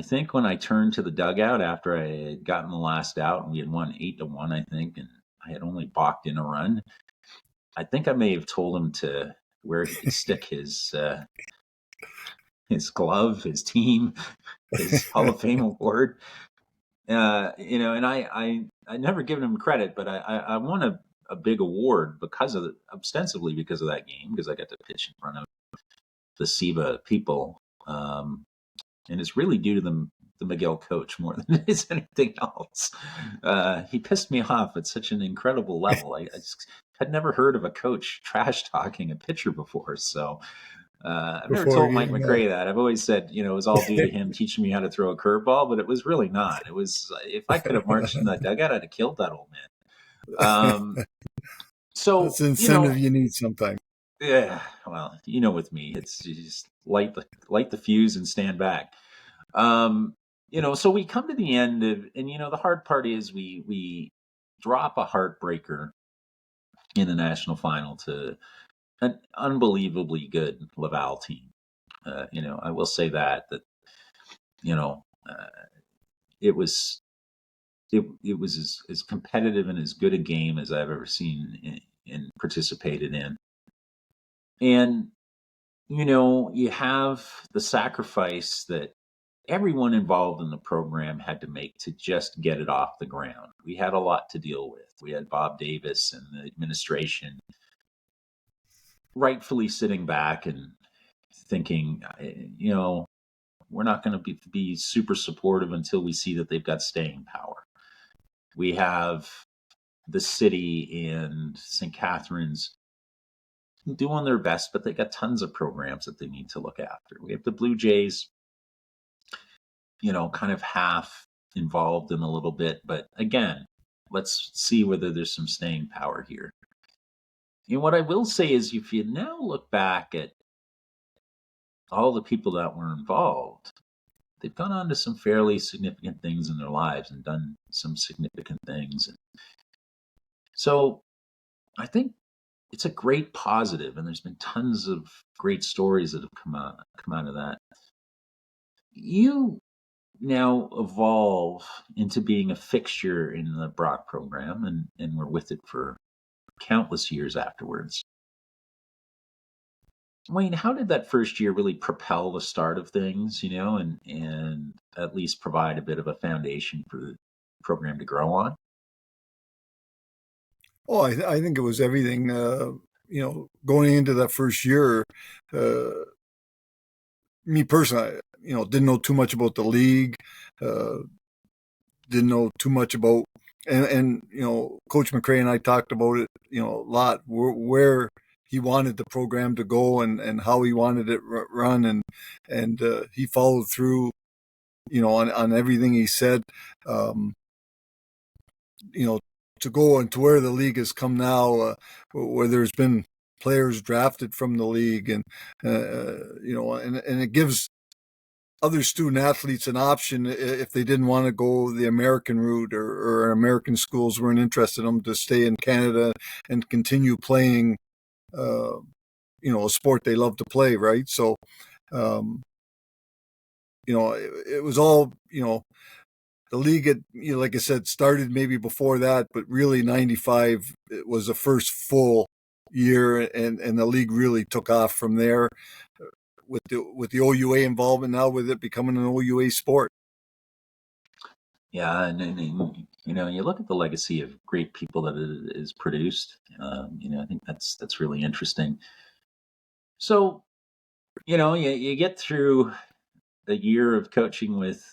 think when I turned to the dugout after I had gotten the last out and we had won 8-1, I think, and I had only balked in a run, I think I may have told him to where he could stick his glove, his team, his Hall of Fame award. And I never given him credit, but I won a big award ostensibly because of that game, because I got to pitch in front of the SEBA people. And it's really due to the Miguel coach more than it is anything else. He pissed me off at such an incredible level. I just had never heard of a coach trash talking a pitcher before. So I've never before a told Mike game. McRae that. I've always said, it was all due to him teaching me how to throw a curveball, but it was really not. It was, if I could have marched in that dugout, I'd have killed that old man. That's So, the incentive you need sometimes. yeah, well, with me, it's you just light the fuse and stand back. So we come to the end of, and the hard part is we drop a heartbreaker in the national final to an unbelievably good Laval team. I will say that you know uh, it was it was as competitive and as good a game as I've ever seen and participated in. And you have the sacrifice that everyone involved in the program had to make to just get it off the ground. We had a lot to deal with. We had Bob Davis and the administration rightfully sitting back and thinking, we're not going to be super supportive until we see that they've got staying power. We have the city and St. Catharines doing their best, but they got tons of programs that they need to look after. We have the Blue Jays, kind of half involved in a little bit, but again, let's see whether there's some staying power here. And what I will say is, if you now look back at all the people that were involved, they've gone on to some fairly significant things in their lives and done some significant things. And so I think it's a great positive, and there's been tons of great stories that have come out of that. You now evolve into being a fixture in the Brock program, and we're with it for countless years afterwards. Wayne, how did that first year really propel the start of things, and at least provide a bit of a foundation for the program to grow on? Oh, I think it was everything. Going into that first year, uh, me personally, didn't know too much about the league, uh, didn't know too much about, and Coach McRae and I talked about it, a lot, where he wanted the program to go and how he wanted it run, and he followed through, on everything he said. Um, to go and to where the league has come now, where there's been players drafted from the league, and and it gives other student athletes an option if they didn't want to go the American route, or American schools weren't interested in them, to stay in Canada and continue playing, a sport they love to play, right? So, um, it was all, the league had, like I said, started maybe before that, but really 95 it was the first full year, and the league really took off from there, with the OUA involvement now, with it becoming an OUA sport. Yeah, and you look at the legacy of great people that it is produced. I think that's really interesting. So, you get through a year of coaching with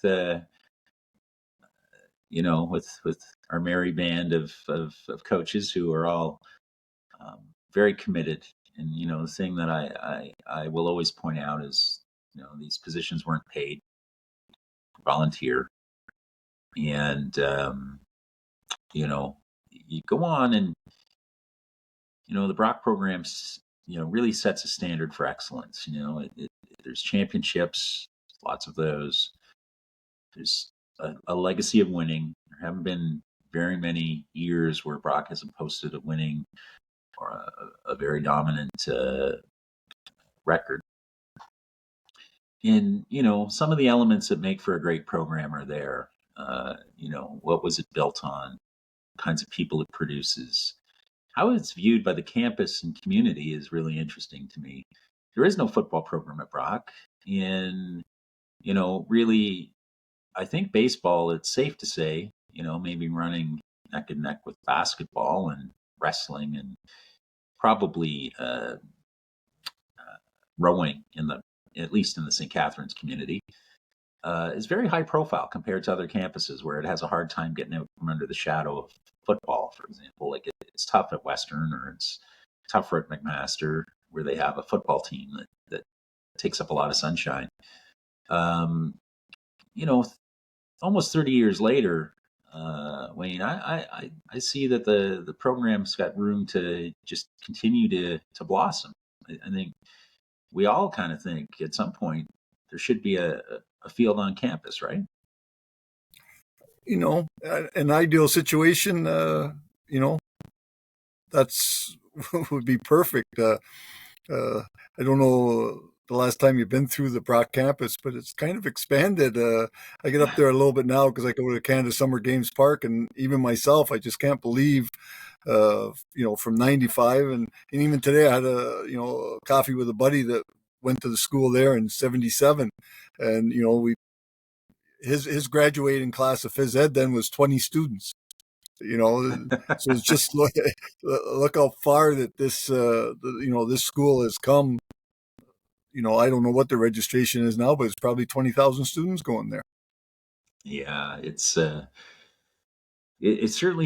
with our merry band of coaches who are all um, very committed. And the thing that I will always point out is, these positions weren't paid, volunteer, and you go on, and the Brock programs really sets a standard for excellence. There's championships, lots of those. There's a legacy of winning. There haven't been very many years where Brock hasn't posted a winning or a very dominant record. And some of the elements that make for a great program are there. What was it built on? Kinds of people it produces. How it's viewed by the campus and community is really interesting to me. There is no football program at Brock, and really I think baseball, it's safe to say, maybe running neck and neck with basketball and wrestling and probably rowing at least in the St. Catharines community, is very high profile compared to other campuses where it has a hard time getting out from under the shadow of football, for example. Like it's tough at Western, or it's tougher at McMaster, where they have a football team that takes up a lot of sunshine. Um, you know, almost 30 years later, Wayne, I see that the program's got room to just continue to blossom. I think we all kind of think at some point there should be a field on campus, right? An ideal situation, that's would be perfect. I don't know the last time you've been through the Brock campus, but it's kind of expanded. I get up there a little bit now because I go to Canada Summer Games Park, and even myself, I just can't believe, from '95, and even today, I had a coffee with a buddy that went to the school there in '77, and we his graduating class of phys ed then was 20 students. So it's just look how far that this school has come. I don't know what the registration is now, but it's probably 20,000 students going there. Yeah, it certainly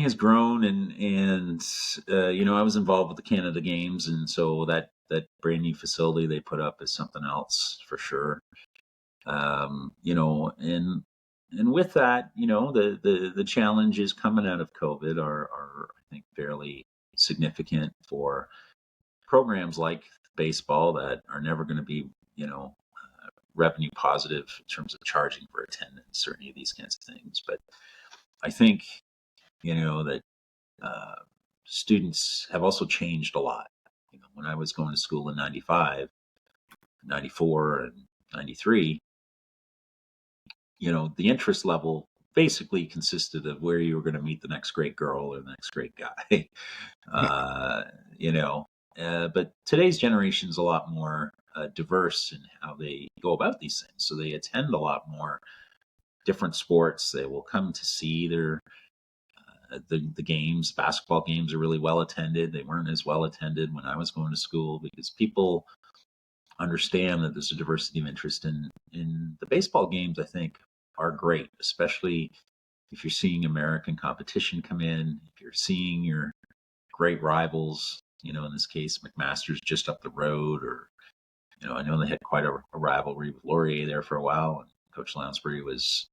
has grown, and I was involved with the Canada Games, and so that brand new facility they put up is something else for sure. And with that, the challenges coming out of COVID are I think fairly significant for programs like baseball that are never going to be, revenue positive in terms of charging for attendance or any of these kinds of things. But I think, that students have also changed a lot. When I was going to school in 95, 94, and 93, the interest level basically consisted of where you were going to meet the next great girl or the next great guy. uh, but today's generation is a lot more diverse in how they go about these things. So they attend a lot more different sports. They will come to see the games. Basketball games are really well attended. They weren't as well attended when I was going to school because people understand that there's a diversity of interest in the baseball games. I think are great, especially if you're seeing American competition come in, if you're seeing your great rivals, in this case, McMaster's just up the road, or, I know they had quite a rivalry with Laurier there for a while, and Coach Lounsbury was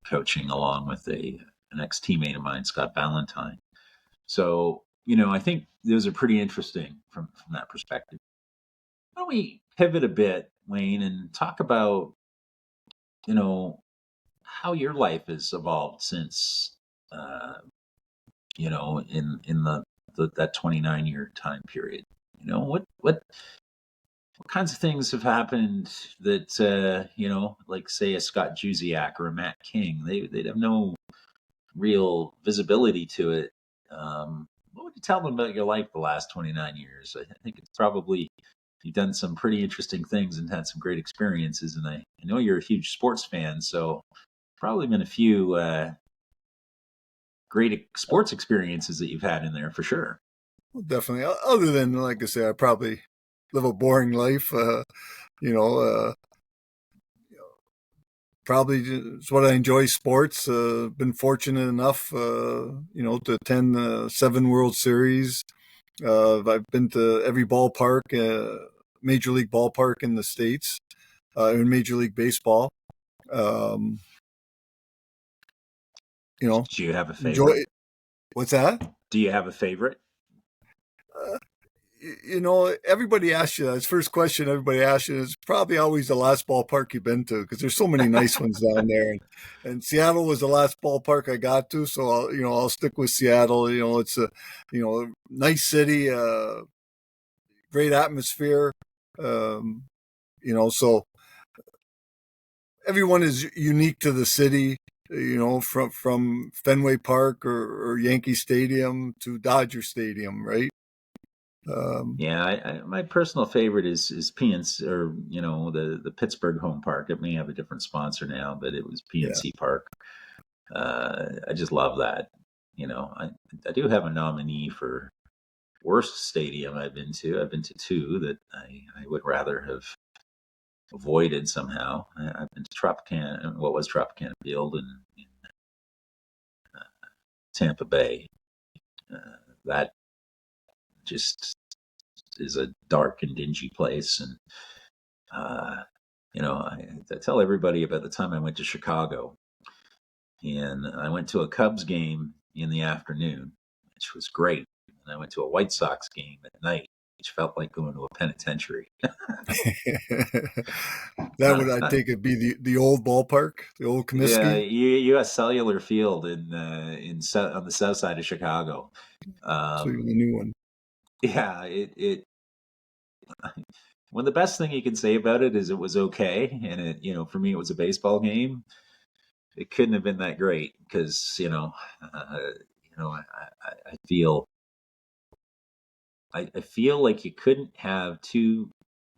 coaching along with an ex-teammate of mine, Scott Ballantyne. So, I think those are pretty interesting from that perspective. Why don't we pivot a bit, Wayne, and talk about, how your life has evolved since, in that 29-year time period. What kinds of things have happened that, like say a Scott Jusiak or a Matt King, they'd have no real visibility to it. What would you tell them about your life the last 29 years? I think it's probably, you've done some pretty interesting things and had some great experiences. And I know you're a huge sports fan, so probably been a few great sports experiences that you've had in there for sure. Well, definitely. Other than, like I say, I probably live a boring life. You know, uh, Probably it's what I enjoy, sports. Been fortunate enough, to attend 7 World Series. I've been to every ballpark, major league ballpark in the States, in Major League Baseball. Um, Do you have a enjoy. favorite? What's that? Do you have a favorite? Uh, Everybody asks you that. It's first question everybody asks you is probably always the last ballpark you've been to because there's so many nice ones down there. And Seattle was the last ballpark I got to, so I'll stick with Seattle. It's a nice city, great atmosphere. Um, so everyone is unique to the city. From Fenway Park or Yankee Stadium to Dodger Stadium, right? My personal favorite is PNC, or the Pittsburgh home park. It may have a different sponsor now, but it was Yeah. PNC Park. I just love that. I do have a nominee for worst stadium I've been to. I've been to two that I would rather have avoided somehow. I've been to Tropicana, what was Tropicana Field in Tampa Bay. That just is a dark and dingy place. And, I tell everybody about the time I went to Chicago, and I went to a Cubs game in the afternoon, which was great. And I went to a White Sox game at night, which felt like going to a penitentiary. That would, I take it, be the old ballpark, the old Yeah, Comiskey. U.S. Cellular Field on the south side of Chicago. So you're Um, the new one. yeah, it Well, the best thing you can say about it is it was okay, and for me, it was a baseball game. It couldn't have been that great because I feel I feel like you couldn't have two.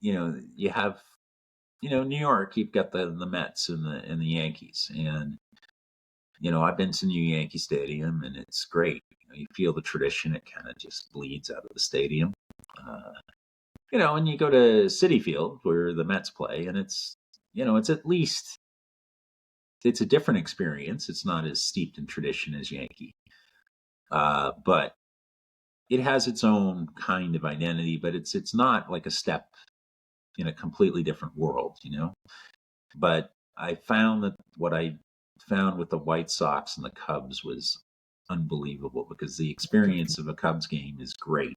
You have New York. You've got the Mets and the Yankees, and I've been to New Yankee Stadium, and it's great. You feel the tradition; it kind of just bleeds out of the stadium. Uh, and you go to Citi Field where the Mets play, and it's at least it's a different experience. It's not as steeped in tradition as Yankee, but it has its own kind of identity. But it's not like a step in a completely different world. But I found that what I found with the White Sox and the Cubs was unbelievable because the experience of a Cubs game is great,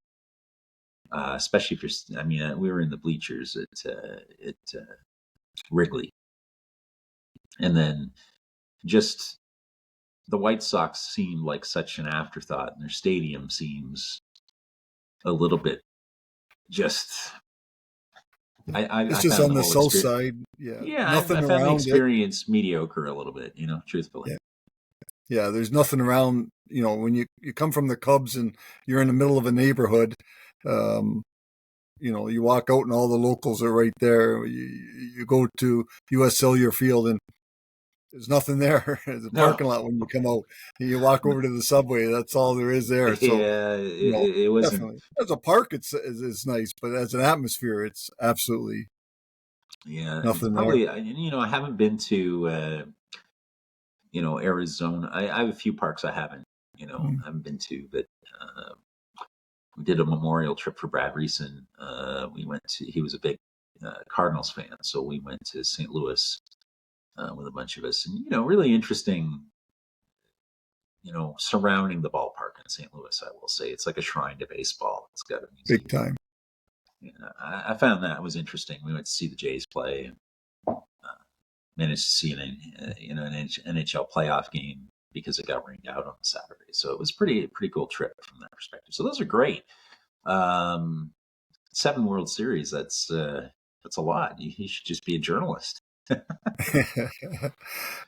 especially if you're. I mean, we were in the bleachers at Wrigley, and then just the White Sox seem like such an afterthought, and their stadium seems a little bit just. It's I just found on the the whole south experience. side. Yeah, Yeah, I nothing found the around it. experience mediocre a little bit. Truthfully. Yeah, yeah. There's nothing around. When you come from the Cubs and you're in the middle of a neighborhood, um, you walk out and all the locals are right there. You go to U.S. Cellular Field and there's nothing there. There's a No, parking lot when you come out. You walk over to the subway. That's all there is there. So yeah, you know, it wasn't. definitely as a park, it's nice, but as an atmosphere, it's absolutely Yeah, it's nothing there. probably. I haven't been to Arizona. I have a few parks I Mm. haven't been to, but uh, we did a memorial trip for Brad Reason. We went to. He was a big Cardinals fan, so we went to St. Louis with a bunch of us, and really interesting. Surrounding the ballpark in St. Louis, I will say it's like a shrine to baseball. It's got a Big museum. time. I found that was interesting. We went to see the Jays play, and managed to see an NHL playoff game because it got rained out on Saturday. So it was pretty cool trip from that perspective. So those are great. Um, 7 World Series. That's a lot. You should just be a journalist.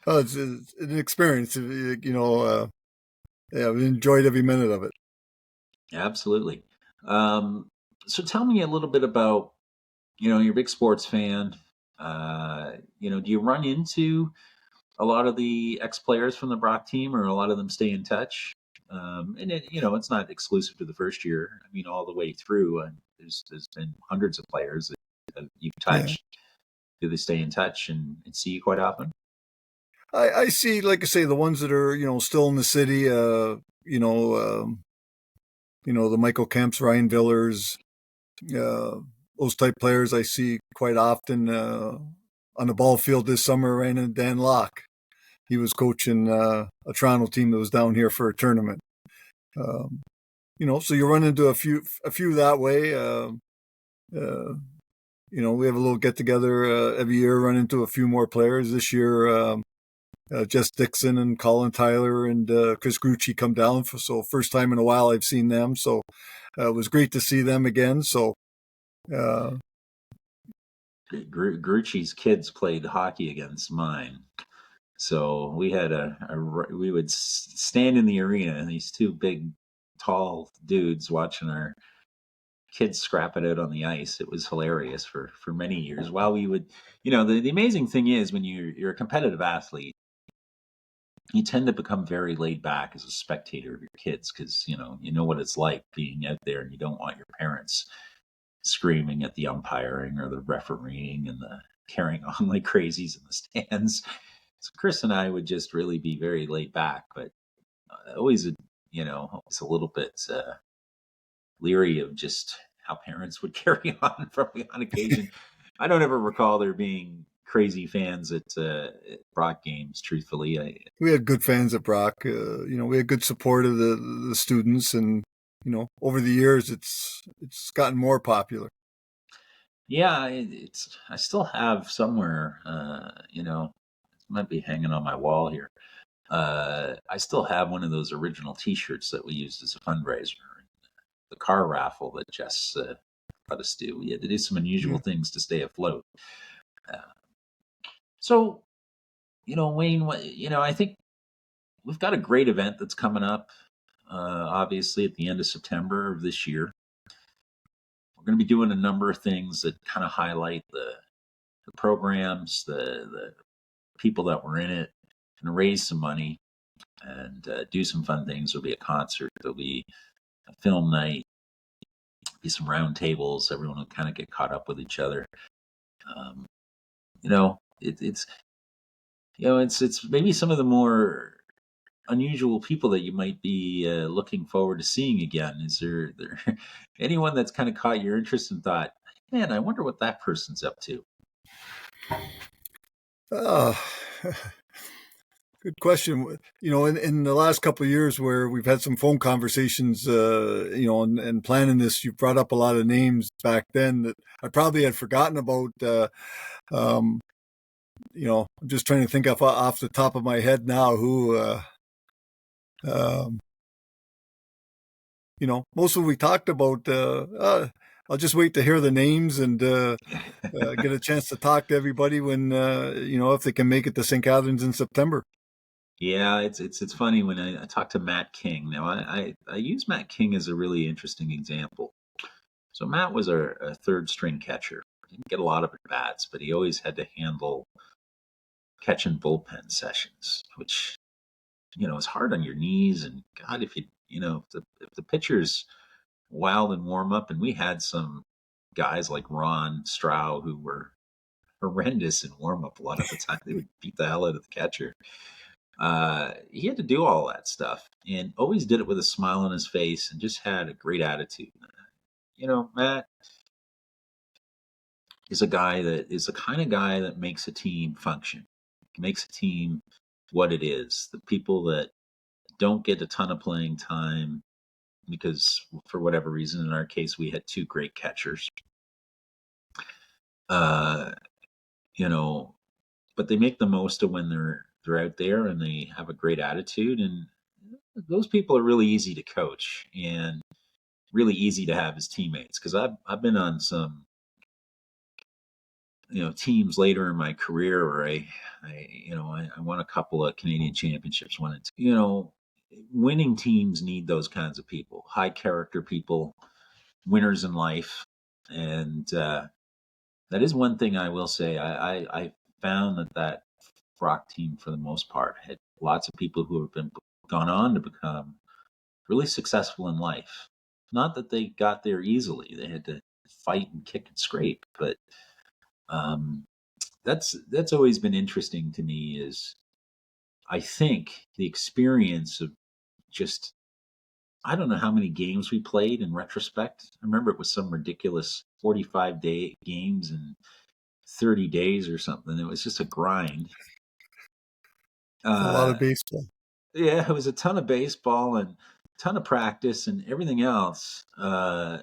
Well, it's an experience. Yeah, we enjoyed every minute of it. Absolutely. Um, so tell me a little bit about you're a big sports fan. Do you run into a lot of the ex players from the Brock team, or a lot of them stay in touch? And it's not exclusive to the first year. I mean, all the way through, and there's been hundreds of players that you've Yeah, touched. Do they stay in touch and see you quite often? I see, like I say, the ones that are still in the city. The Michael Kemps, Ryan Villers, uh, those type players I see quite often on the ball field this summer. Ran into Dan Locke. He was coaching a Toronto team that was down here for a tournament. Um, so you run into a few that way. Uh, we have a little get together every year. Run into a few more players this year. Jess Dixon and Colin Tyler and Chris Grucci come down. So first time in a while I've seen them. So it was great to see them again. So uh, Grucci's kids played hockey against mine. So we had we would stand in the arena, and these two big, tall dudes watching kids scrap it out on the ice. It was hilarious for many years. While we would, the amazing thing is when you're a competitive athlete, you tend to become very laid back as a spectator of your kids because you know what it's like being out there, and you don't want your parents screaming at the umpiring or the refereeing and the carrying on like crazies in the stands. So Chris and I would just really be very laid back, but always always a little bit leery of just how parents would carry on probably on occasion. I don't ever recall there being crazy fans at Brock games. Truthfully, We had good fans at Brock. We had good support of the students, and over the years, it's gotten more popular. Yeah, I still have somewhere. It might be hanging on my wall here. I still have one of those original T-shirts that we used as a fundraiser. The car raffle that Jess let us do. We had to do some unusual things to stay afloat. So, Wayne, I think we've got a great event that's coming up. Obviously, at the end of September of this year, we're going to be doing a number of things that kind of highlight the programs, the people that were in it, and raise some money and do some fun things. There'll be a concert. There'll be a film night. Be some round tables. Everyone will kind of get caught up with each other. Um, it's it's maybe some of the more unusual people that you might be looking forward to seeing again. Is there anyone that's kind of caught your interest and thought, man, I wonder what that person's up to? Uh, Good question. In the last couple of years where we've had some phone conversations, and planning this, you brought up a lot of names back then that I probably had forgotten about. I'm just trying to think off the top of my head now who, most of what we talked about. I'll just wait to hear the names and get a chance to talk to everybody when, if they can make it to St. Catharines in September. Yeah, it's funny when I talk to Matt King. Now, I use Matt King as a really interesting example. So Matt was a third string catcher. Didn't get a lot of at bats, but he always had to handle catching bullpen sessions, which is hard on your knees. And God, if if the pitcher's wild and warm up, and we had some guys like Ron Strow who were horrendous in warm up a lot of the time. They would beat the hell out of the catcher. He had to do all that stuff and always did it with a smile on his face and just had a great attitude. Matt is a guy that is the kind of guy that makes a team function, makes a team what it is. The people that don't get a ton of playing time because for whatever reason, in our case, we had two great catchers. Uh, but they make the most of when they're out there and they have a great attitude, and those people are really easy to coach and really easy to have as teammates because I've been on some teams later in my career where I won a couple of Canadian championships. Winning teams need those kinds of people, high character people, winners in life, and that is one thing I will say. I found that Brock team, for the most part, had lots of people who have gone on to become really successful in life. Not that they got there easily; they had to fight and kick and scrape. But that's always been interesting to me. Is I think the experience of just I don't know how many games we played in retrospect. I remember it was some ridiculous 45-day games in 30 days or something. It was just a grind. It's a lot of baseball. Yeah, it was a ton of baseball and a ton of practice and everything else. But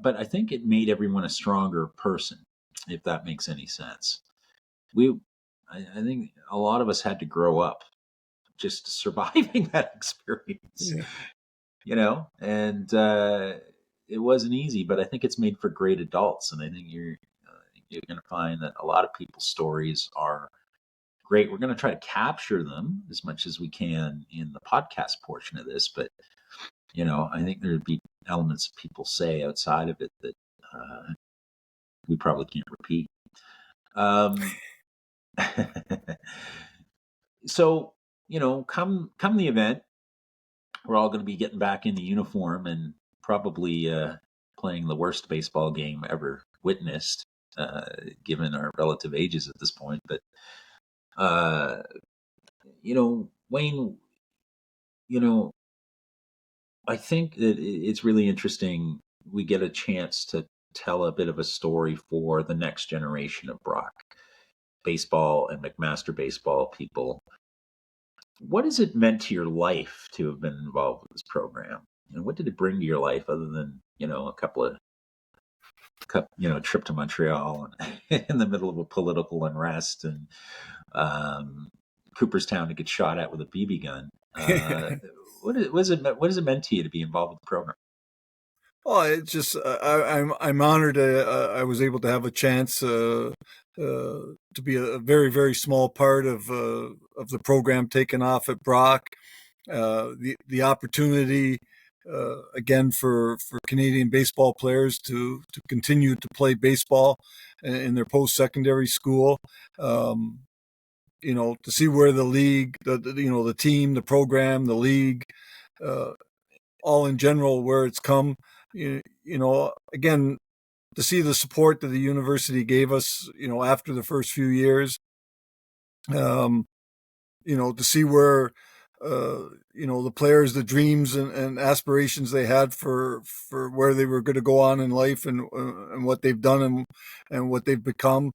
I think it made everyone a stronger person, if that makes any sense. I think a lot of us had to grow up just surviving that experience, and it wasn't easy, but I think it's made for great adults. And I think you're going to find that a lot of people's stories are great. We're going to try to capture them as much as we can in the podcast portion of this, but I think there'd be elements people say outside of it that we probably can't repeat. Um, so, come the event, we're all going to be getting back into uniform and probably playing the worst baseball game ever witnessed, given our relative ages at this point. But, Wayne, I think that it's really interesting. We get a chance to tell a bit of a story for the next generation of Brock baseball and McMaster baseball people. What has it meant to your life to have been involved with this program? What did it bring to your life other than, a couple of, trip to Montreal and in the middle of a political unrest and Cooperstown to get shot at with a BB gun? What has it meant to you to be involved with the program? Well, it's just I'm honored I was able to have a chance to be a very very small part of the program taken off at Brock. The opportunity again for Canadian baseball players to continue to play baseball in their post secondary school. To see where the league, the team, the program, the league, uh, all in general, where it's come. Again, to see the support that the university gave us, after the first few years, to see where, the players, the dreams and aspirations they had for where they were going to go on in life and what they've done and what they've become.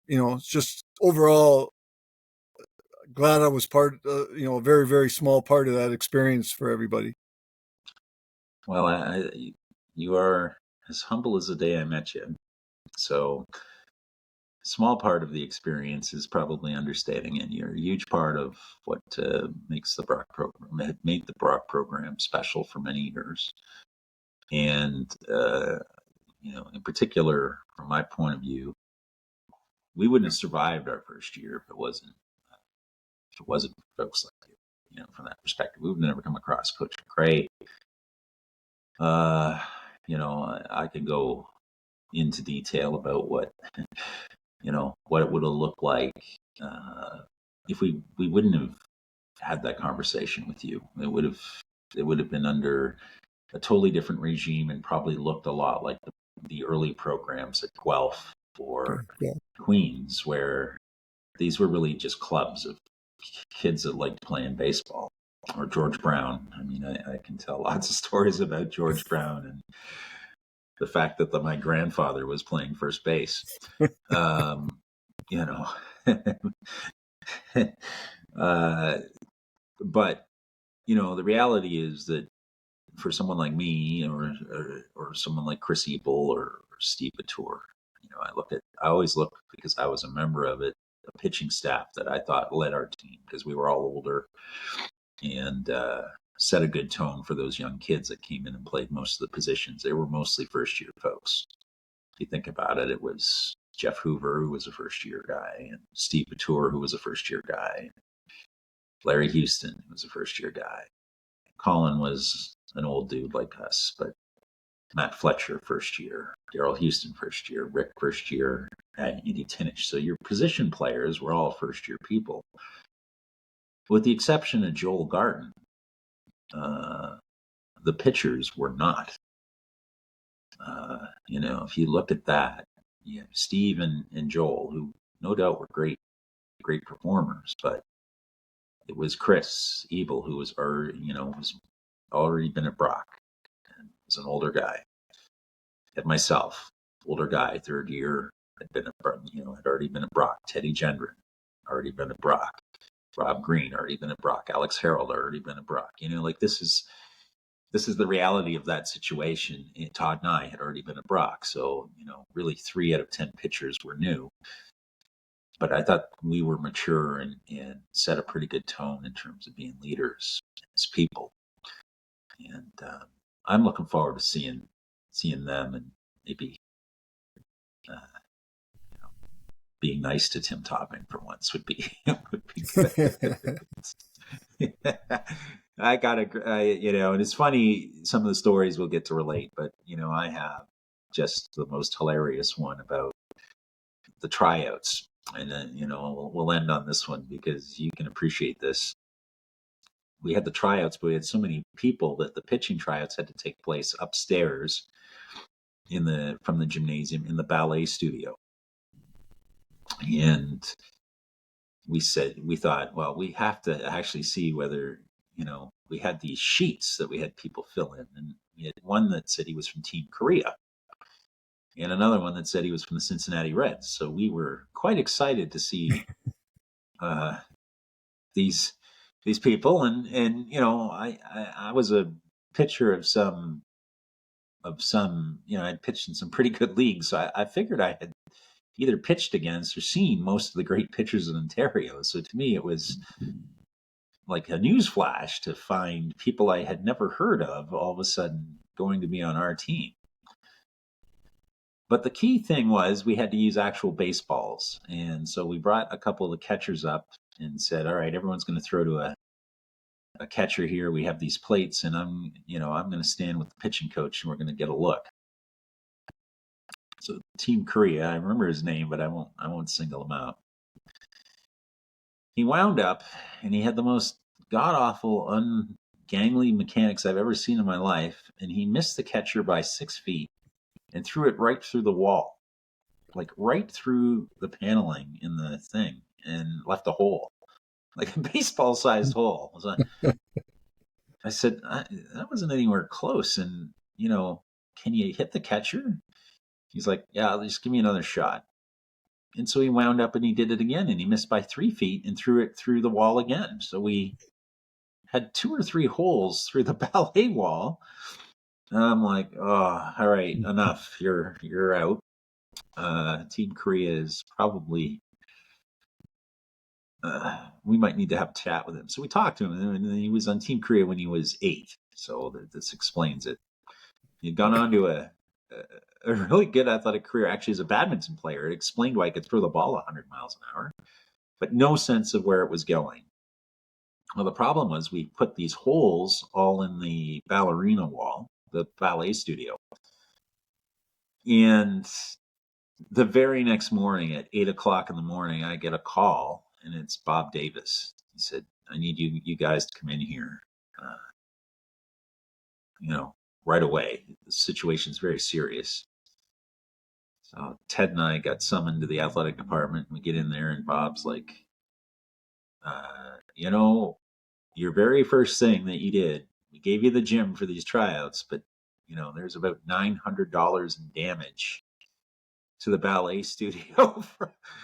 It's just overall glad I was part, a very, very small part of that experience for everybody. Well, you are as humble as the day I met you. So, small part of the experience is probably understating it. You're a huge part of what makes the Brock program, made the Brock program special for many years. And, in particular, from my point of view, we wouldn't have survived our first year if it wasn't for folks like you. From that perspective, we would never come across Coach McRae. I could go into detail about what what it would have looked like if we wouldn't have had that conversation with you. It would have been under a totally different regime and probably looked a lot like the early programs at Guelph or Yeah. Queens, where these were really just clubs of kids that liked playing baseball. Or George Brown. I mean, I can tell lots of stories about George Brown and the fact that my grandfather was playing first base. Um, you know, but the reality is that for someone like me or someone like Chris Ebel or Steve Batour, I always look, because I was a member of it, a pitching staff that I thought led our team because we were all older and set a good tone for those young kids that came in and played most of the positions. They were mostly first year folks. If you think about it, it was Jeff Hoover, who was a first year guy, and Steve Batour, who was a first year guy, Larry Houston, who was a first year guy. Colin was an old dude like us, but Matt Fletcher, first year, Daryl Houston, first year, Rick, first year, Andy Tinich. So your position players were all first year people, with the exception of Joel Garden. The pitchers were not. If you look at that, Steve and Joel, who no doubt were great performers, but it was Chris Ebel who was already been at Brock and was an older guy. And myself, older guy, third year, had already been at Brock. Teddy Gendron, already been at Brock. Rob Green, already been at Brock. Alex Harold, already been at Brock. This is the reality of that situation. And Todd and I had already been at Brock. So, really 3 out of 10 pitchers were new. But I thought we were mature and set a pretty good tone in terms of being leaders as people. And I'm looking forward to seeing them and maybe being nice to Tim Topping for once would be good. I gotta, and it's funny. Some of the stories we'll get to relate, but I have just the most hilarious one about the tryouts, and then we'll end on this one because you can appreciate this. We had the tryouts, but we had so many people that the pitching tryouts had to take place upstairs from the gymnasium in the ballet studio, and we thought, well, we have to actually see whether we had these sheets that we had people fill in, and we had one that said he was from Team Korea, and another one that said he was from the Cincinnati Reds. So we were quite excited to see uh, these people, and I was a pitcher of some I'd pitched in some pretty good leagues, so I figured I had either pitched against or seen most of the great pitchers in Ontario. So to me, it was like a news flash to find people I had never heard of all of a sudden going to be on our team. But the key thing was we had to use actual baseballs. And so we brought a couple of the catchers up and said, all right, everyone's going to throw to a catcher here. We have these plates, and I'm going to stand with the pitching coach and we're going to get a look. So Team Korea, I remember his name, but I won't single him out. He wound up, and he had the most god-awful, ungangly mechanics I've ever seen in my life, and he missed the catcher by 6 feet and threw it right through the wall, like right through the paneling in the thing, and left a hole, like a baseball-sized hole. I said, that wasn't anywhere close, and, can you hit the catcher? He's like, yeah, just give me another shot. And so he wound up and he did it again, and he missed by 3 feet and threw it through the wall again. So we had 2 or 3 holes through the ballet wall. And I'm like, oh, all right, enough. You're out. Team Korea is probably. We might need to have a chat with him. So we talked to him, and he was on Team Korea when he was 8. So this explains it. He'd gone on to a really good athletic career, actually, as a badminton player. It explained why he could throw the ball 100 miles an hour, but no sense of where it was going. Well, the problem was we put these holes all in the ballerina wall, the ballet studio. And the very next morning at 8:00 in the morning, I get a call, and it's Bob Davis. He said, I need you guys to come in here, right away. The situation's very serious. So Ted and I got summoned to the athletic department. We get in there, and Bob's like, your very first thing that you did, we gave you the gym for these tryouts, but there's about $900 in damage to the ballet studio.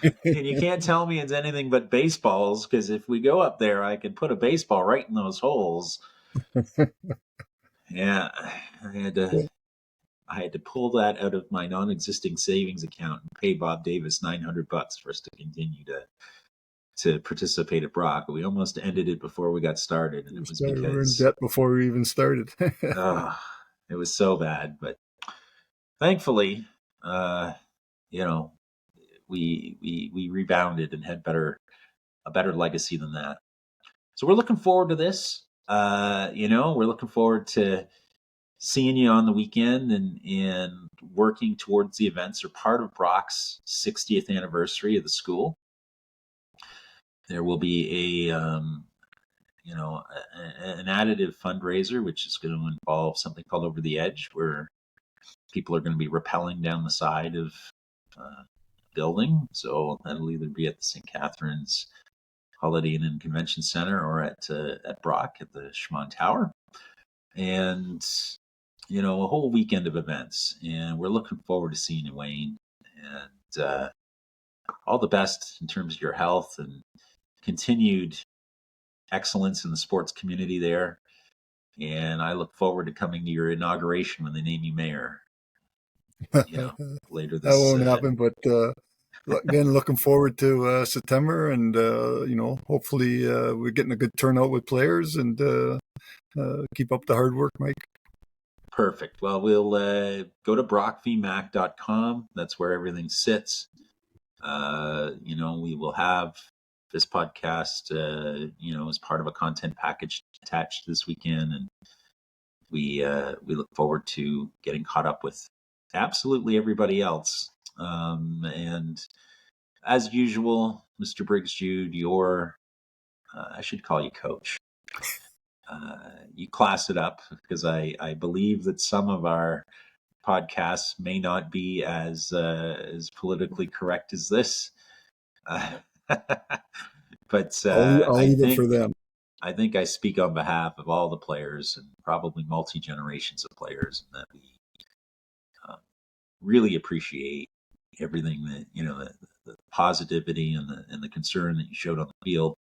And you can't tell me it's anything but baseballs, because if we go up there, I can put a baseball right in those holes. Yeah, I had to pull that out of my non-existing savings account and pay Bob Davis $900 for us to continue to participate at Brock. We almost ended it before we got started, and it was because we were in debt before we even started. It was so bad. But thankfully, we rebounded and had a better legacy than that. So we're looking forward to this. We're looking forward to seeing you on the weekend and working towards the events. Are part of Brock's 60th anniversary of the school. There will be an additive fundraiser, which is going to involve something called Over the Edge, where people are going to be rappelling down the side of building. So that'll either be at the St. Catharines Holiday Inn and Convention Center or at Brock at the Schmann Tower. And, a whole weekend of events. And we're looking forward to seeing you, Wayne. And all the best in terms of your health and continued excellence in the sports community there. And I look forward to coming to your inauguration when they name you mayor. Later this. That won't happen, but again, looking forward to September, and hopefully we're getting a good turnout with players, and keep up the hard work, Mike. Perfect. Well, we'll go to brockvmac.com. That's where everything sits. We will have this podcast, is part of a content package attached this weekend, and we look forward to getting caught up with absolutely everybody else. And as usual, Mr. Briggs Jude, I should call you Coach. You class it up, because I believe that some of our podcasts may not be as politically correct as this. But I'll leave it for them. I think I speak on behalf of all the players, and probably multi-generations of players, and that we really appreciate everything that, the positivity and the concern that you showed on the field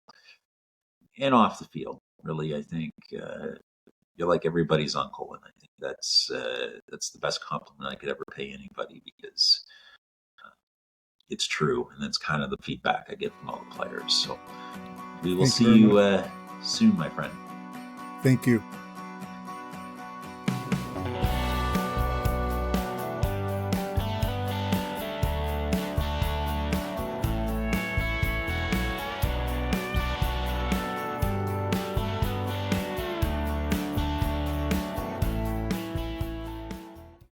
and off the field. Really, I think you're like everybody's uncle, and I think that's the best compliment I could ever pay anybody, because it's true, and that's kind of the feedback I get from all the players. So we will see you soon, my friend. Thank you.